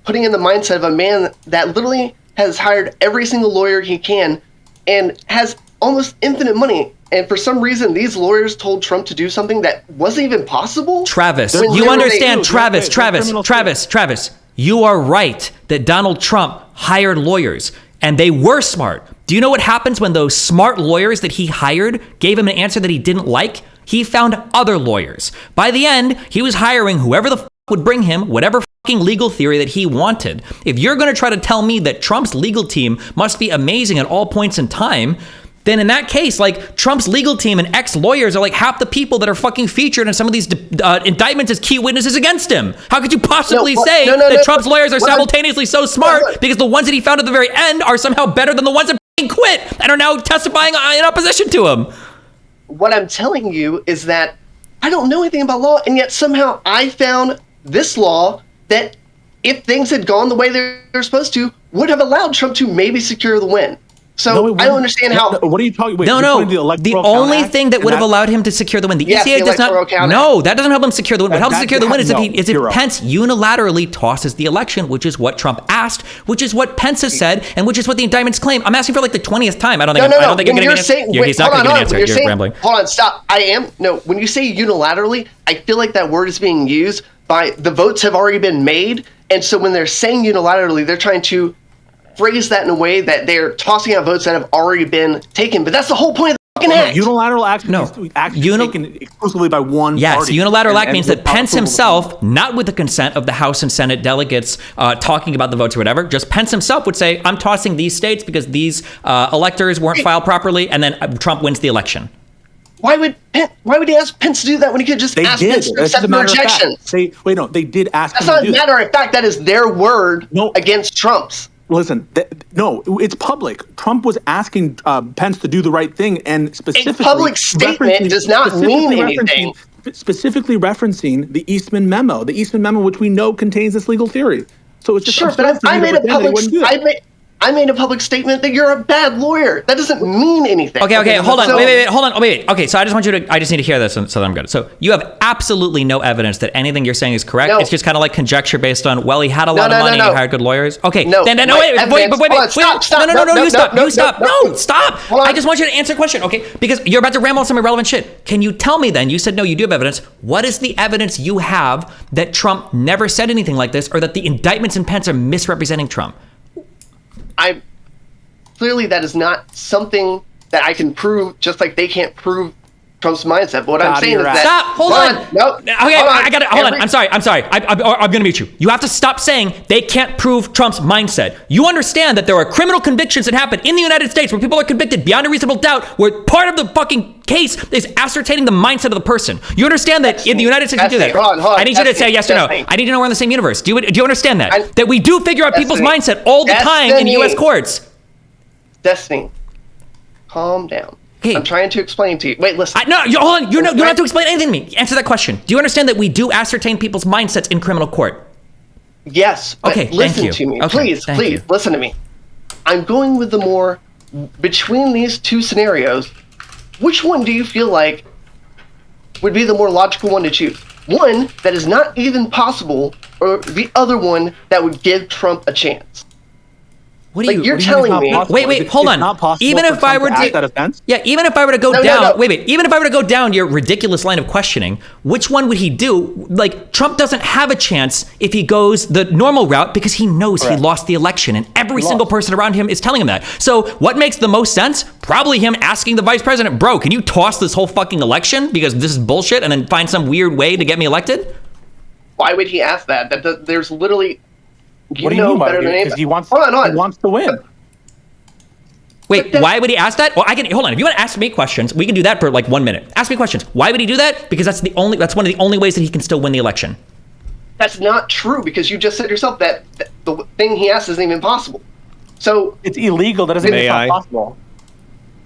putting in the mindset of a man that literally has hired every single lawyer he can and has almost infinite money. And for some reason, these lawyers told Trump to do something that wasn't even possible. Travis, you understand, Travis, you are right that Donald Trump hired lawyers and they were smart. Do you know what happens when those smart lawyers that he hired gave him an answer that he didn't like? He found other lawyers. By the end, he was hiring whoever the would bring him whatever fucking legal theory that he wanted. If you're going to try to tell me that Trump's legal team must be amazing at all points in time, then in that case, Trump's legal team and ex-lawyers are half the people that are fucking featured in some of these indictments as key witnesses against him. How could you possibly say that Trump's lawyers are simultaneously so smart because the ones that he found at the very end are somehow better than the ones that quit and are now testifying in opposition to him? What I'm telling you is that I don't know anything about law, and yet somehow I found this law that, if things had gone the way they're supposed to, would have allowed Trump to maybe secure the win. So I don't understand how. What are you talking? Wait, no. The only thing that would have allowed him to secure the win. The ECA does not. No, that doesn't help him secure the win. What helps secure the win is if Pence unilaterally tosses the election, which is what Trump asked, which is what Pence has said, and which is what the indictments claim. I'm asking for the 20th time. I don't think I'm going to get an answer. He's not going to get an answer. You're rambling. Hold on, stop. When you say unilaterally, I feel like that word is being used by the votes have already been made, and so when they're saying unilaterally, they're trying to phrase that in a way that they're tossing out votes that have already been taken. But that's the whole point of the fucking act. Unilateral action is taken exclusively by one party. Yes, unilateral act means that Pence himself, not with the consent of the House and Senate delegates talking about the votes or whatever, just Pence himself would say, I'm tossing these states because these electors weren't filed properly, and then Trump wins the election. Why would he ask Pence to do that when he could just ask Pence to accept the rejection? They did ask That's not a matter of fact. That is their word against Trump's. Listen, no, it's public. Trump was asking Pence to do the right thing, and specifically, a public statement does not mean anything. Specifically referencing the Eastman memo, which we know contains this legal theory. So it's just sure, but I made a public statement that you're a bad lawyer. That doesn't mean anything. Okay, hold on. Wait, hold on. Okay, so I just need to hear this so that I'm good. So you have absolutely no evidence that anything you're saying is correct. No. It's just kind of like conjecture based on, well, he had a lot of money, he hired good lawyers. Okay, wait. Stop. You stop. No, stop. I just want you to answer a question, okay? Because you're about to ramble on some irrelevant shit. Can you tell me then, you said no, you do have evidence. What is the evidence you have that Trump never said anything like this, or that the indictments in Pence are misrepresenting Trump? Clearly that is not something that I can prove, just like they can't prove Trump's mindset. But what I'm saying is that... Stop! Hold on! No. Okay, I got it. Hold on. I'm sorry. I'm going to mute you. You have to stop saying they can't prove Trump's mindset. You understand that there are criminal convictions that happen in the United States where people are convicted beyond a reasonable doubt, where part of the fucking case is ascertaining the mindset of the person. You understand that in the United States we do that. Hold on. I need you to say yes or no. I need to know we're in the same universe. Do you understand that? That we do figure out people's mindset all the time in U.S. courts. Destiny, calm down. Okay. I'm trying to explain to you. Wait, listen. Hold on. You don't have to explain anything to me. Answer that question. Do you understand that we do ascertain people's mindsets in criminal court? Yes. But okay. Listen to me. Please listen to me. I'm going with the more between these two scenarios. Which one do you feel like would be the more logical one to choose? One that is not even possible, or the other one that would give Trump a chance? What are You're telling me? Wait, hold on. Even if I were to, even if I were to go down, no. wait, even if I were to go down your ridiculous line of questioning, which one would he do? Like, Trump doesn't have a chance if he goes the normal route because he knows he lost the election, and every single person around him is telling him that. So, what makes the most sense? Probably him asking the vice president, "Bro, can you toss this whole fucking election because this is bullshit, and then find some weird way to get me elected?" Why would he ask that? There's literally. What do you mean by it? Because he wants to win. Wait, why would he ask that? Well, hold on. If you want to ask me questions, we can do that for like 1 minute. Ask me questions. Why would he do that? Because that's one of the only ways that he can still win the election. That's not true, because you just said yourself that the thing he asked isn't even possible. So it's illegal. That doesn't mean it's not possible.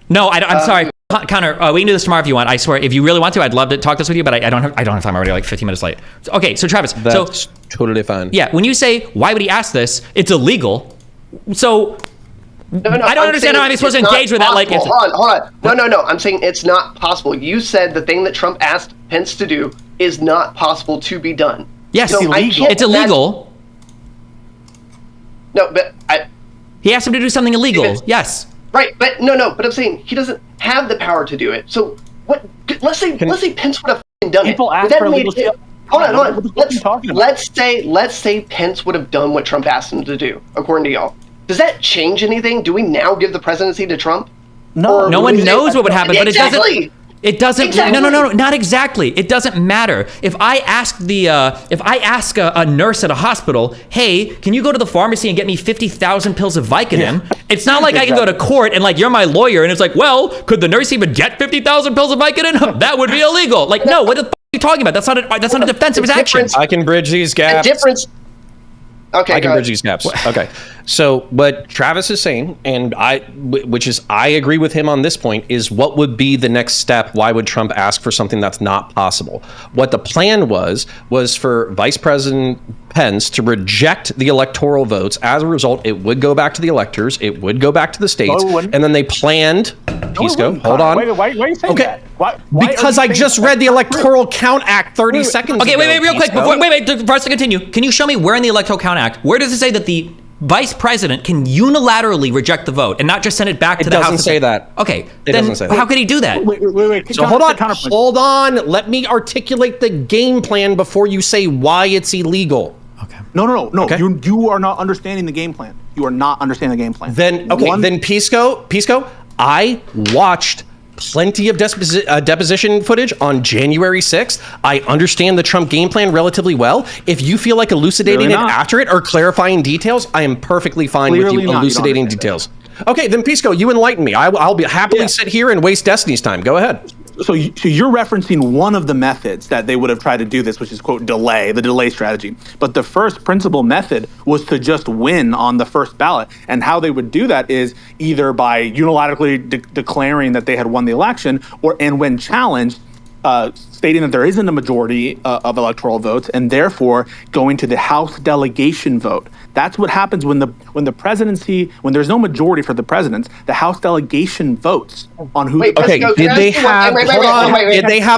No, I'm sorry. Connor, we can do this tomorrow if you want. I swear, if you really want to, I'd love to talk this with you, but I don't have time. I'm already like 15 minutes late. Okay, so Travis, that's totally fine. Yeah, when you say why would he ask this, it's illegal. So I don't understand how I'm supposed to engage with that. Like, hold on. No. I'm saying it's not possible. You said the thing that Trump asked Pence to do is not possible to be done. Yes, so it's illegal. No, but he asked him to do something illegal. Yes. Right, but no. But I'm saying he doesn't have the power to do it. So what? Let's say Pence would have done it. People ask for illegal stuff. Hold on. Let's say Pence would have done what Trump asked him to do, according to y'all. Does that change anything? Do we now give the presidency to Trump? No. No one knows what would happen, but exactly. It doesn't. Exactly. No, not exactly. It doesn't matter. If I ask a nurse at a hospital, "Hey, can you go to the pharmacy and get me 50,000 pills of Vicodin?" It's not like I can go to court and like, "You're my lawyer," and it's like, "Well, could the nurse even get 50,000 pills of Vicodin?" That would be illegal. Like, no, what the fuck are you talking about? That's not a defense of his actions. I can bridge these gaps. The difference. Okay, I can bridge these gaps. Okay. So what Travis is saying, and I agree with him on this point, is what would be the next step? Why would Trump ask for something that's not possible? What the plan was for Vice President Pence to reject the electoral votes. As a result, it would go back to the electors. It would go back to the states. And then they planned, Pisco, hold on. Wait, why are you saying that? Why because I just read the Electoral Count Act 30 seconds ago. Okay, wait, real quick. For us to continue, can you show me where in the Electoral Count Act, where does it say that the vice president can unilaterally reject the vote and not just send it back to the House? It doesn't say that. Okay, it doesn't say that. How could he do that? Wait. So hold on. Let me articulate the game plan before you say why it's illegal. Okay. No. Okay. You are not understanding the game plan. You are not understanding the game plan. Then Pisco, I watched plenty of deposition footage on January 6th. I understand the Trump game plan relatively well. If you feel like elucidating it after it or clarifying details, I am perfectly fine with you elucidating details. Okay, then Pisco, you enlighten me. I'll be happily sit here and waste Destiny's time. Go ahead. So you're referencing one of the methods that they would have tried to do this, which is, quote, the delay strategy. But the first principal method was to just win on the first ballot. And how they would do that is either by unilaterally declaring that they had won the election, and when challenged, stating that there isn't a majority of electoral votes, and therefore going to the House delegation vote. That's what happens when the presidency, when there's no majority for the presidents, the House delegation votes on who. Did they have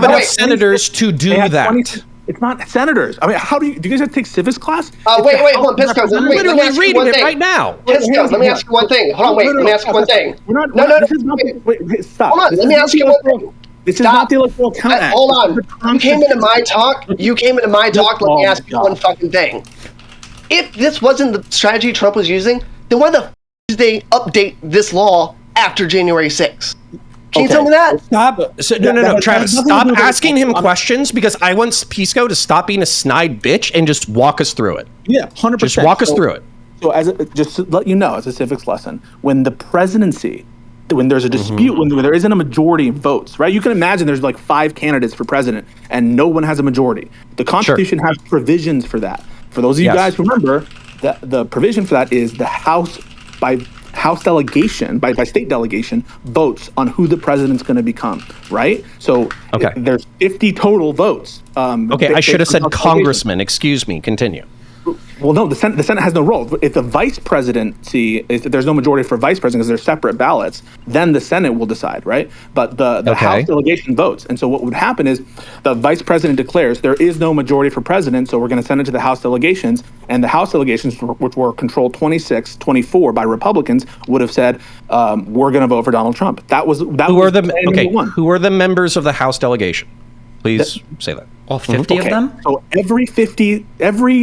enough senators to do that? It's not senators. I mean, do you guys have to take civics class? Hold on, Pisco. I'm literally reading it right now. Pisco, let me ask you one thing. Hold on, let me ask you one thing. Stop. Hold on, let me ask you one thing. This is not the Electoral Count Act. Hold on. You came into my talk. Let me ask you one fucking thing. If this wasn't the strategy Trump was using, then why the f did they update this law after January 6th? Can you tell me that? No, Travis, stop asking him questions, because I want Pisco to stop being a snide bitch and just walk us through it. Yeah, 100%. Just walk us through it. So just to let you know, as a civics lesson, when the presidency, when there's a dispute, when there isn't a majority of votes, right? You can imagine there's like 5 candidates for president and no one has a majority. The Constitution has provisions for that. For those of you guys who remember, the provision for that is the House, by House delegation, by state delegation, votes on who the president's going to become, right? So there's 50 total votes. I should have said congressman. Excuse me. Continue. Well, no, the Senate has no role. If the vice presidency, if there's no majority for vice president because they're separate ballots, then the Senate will decide, right? But the House delegation votes. And so what would happen is the vice president declares there is no majority for president, so we're going to send it to the House delegations. And the House delegations, which were controlled 26-24 by Republicans, would have said, we're going to vote for Donald Trump. Who are the members of the House delegation? Please say that. All 50 of them? So every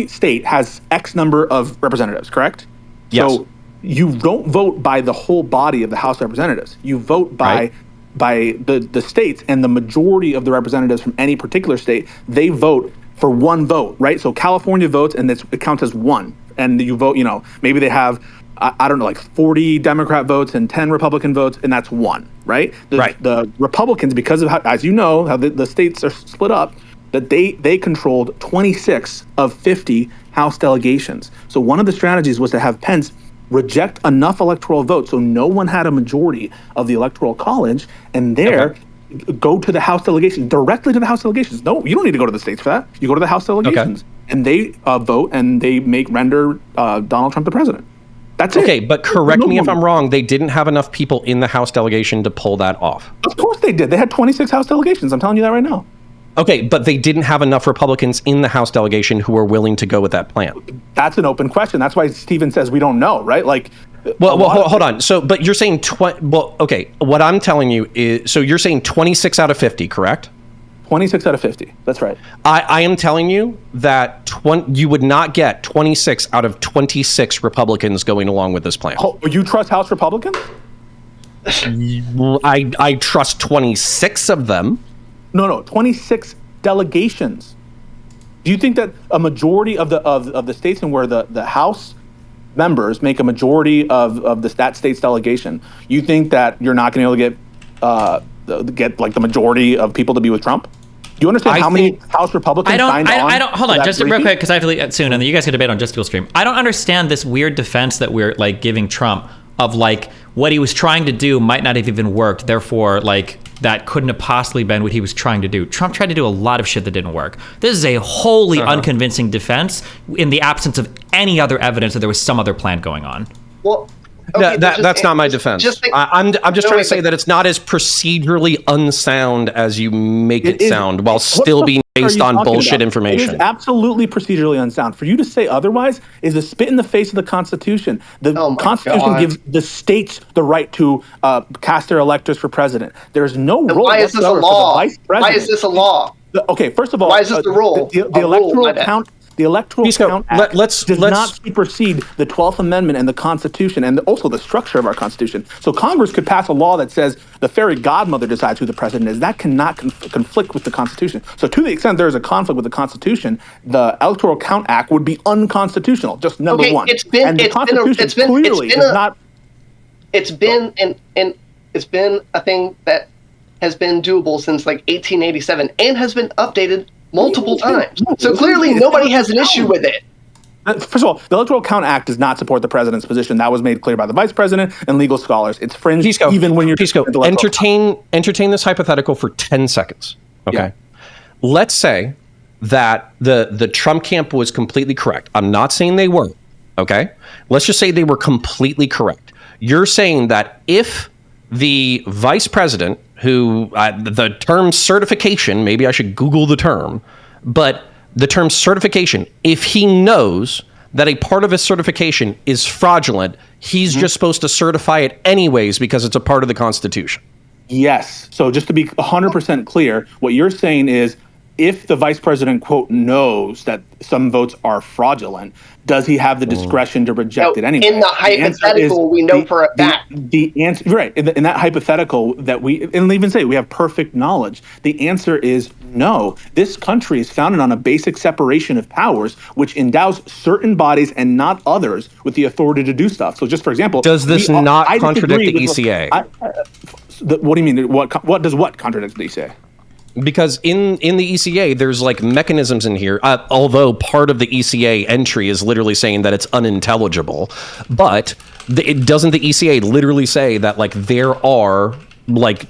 state has X number of representatives, correct? Yes. So you don't vote by the whole body of the House of Representatives. You vote by the states, and the majority of the representatives from any particular state, they vote for one vote, right? So California votes, and it counts as one. And you vote, maybe they have, I don't know, like 40 Democrat votes and 10 Republican votes, and that's one, right? The Republicans, because of how, as you know, how the states are split up, that they controlled 26 of 50 House delegations. So one of the strategies was to have Pence reject enough electoral votes so no one had a majority of the Electoral College, and go to the House delegation, directly to the House delegations. No, you don't need to go to the states for that. You go to the House delegations, and they vote, and they render Donald Trump the president. That's it. Okay, but correct me if I'm wrong. They didn't have enough people in the House delegation to pull that off. Of course they did. They had 26 House delegations. I'm telling you that right now. Okay, but they didn't have enough Republicans in the House delegation who were willing to go with that plan. That's an open question. That's why Stephen says we don't know, right? Well, hold on. So, but you're saying what I'm telling you is, so you're saying 26 out of 50, correct? 26 out of 50. That's right. I am telling you that you would not get 26 out of 26 Republicans going along with this plan. Oh, you trust House Republicans? I trust 26 of them. No, 26 delegations. Do you think that a majority of the states and where the House members make a majority of that state's delegation, you think that you're not going to be able to get like the majority of people to be with Trump? Do you understand how many House Republicans signed on? I don't. Hold on, just real quick, because I have to leave soon, and then you guys can debate on Just Fuel Stream. I don't understand this weird defense that we're like giving Trump of like what he was trying to do might not have even worked. Therefore, like that couldn't have possibly been what he was trying to do. Trump tried to do a lot of shit that didn't work. This is a wholly unconvincing defense in the absence of any other evidence that there was some other plan going on. Well, okay, that's not my defense. I'm just trying to say that it's not as procedurally unsound as you make it sound, while still being based on bullshit information. It is absolutely procedurally unsound. For you to say otherwise is a spit in the face of the Constitution. The Constitution gives the states the right to cast their electors for president. There's no role why is this a law? Why is this a law? Okay, first of all, why is this the rule? The electoral count. The Electoral Count Act does not supersede the 12th Amendment and the Constitution, and also the structure of our Constitution. So Congress could pass a law that says the fairy godmother decides who the president is. That cannot conflict with the Constitution. So to the extent there is a conflict with the Constitution, the Electoral Count Act would be unconstitutional. Just number one. It's been a thing that has been doable since like 1887 and has been updated multiple times. So clearly nobody has an issue with it. First of all, the Electoral Count Act does not support the president's position. That was made clear by the vice president and legal scholars. It's fringe even when you're... Entertain this hypothetical for 10 seconds. Okay. Yeah. Let's say that the Trump camp was completely correct. I'm not saying they weren't. Okay. Let's just say they were completely correct. You're saying that if the vice president, who the term certification, maybe I should Google the term, but the term certification, if he knows that a part of his certification is fraudulent, he's just supposed to certify it anyways because it's a part of the Constitution. Yes. So just to be 100% clear, what you're saying is if the vice president, quote, knows that some votes are fraudulent, does he have the discretion to reject it anyway? In the hypothetical, we know for a fact. The answer, right, in that hypothetical that and even say we have perfect knowledge, the answer is no. This country is founded on a basic separation of powers, which endows certain bodies and not others with the authority to do stuff. So just for example... Does this not contradict the ECA? What do you mean? What does what contradict the ECA? Because in the ECA, there's like mechanisms in here, although part of the ECA entry is literally saying that it's unintelligible, but doesn't the ECA literally say that like there are like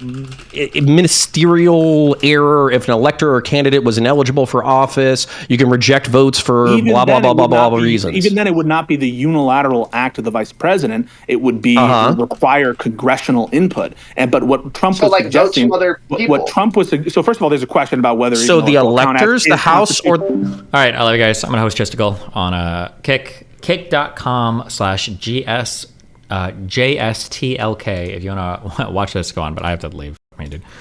ministerial error if an elector or candidate was ineligible for office. You can reject votes for Even blah blah then, blah it blah would blah not be- reasons. Even then, it would not be the unilateral act of the vice president. It would be it would require congressional input. But what Trump So, was like, votes suggesting, from other what people. Trump was so first of all, there's a question about whether So even the electoral count electors, is the House, or All right, I love you guys. I'm gonna host Justical on kick.com/JSTLK if you wanna watch this. Go on, but I have to leave. I mean, dude.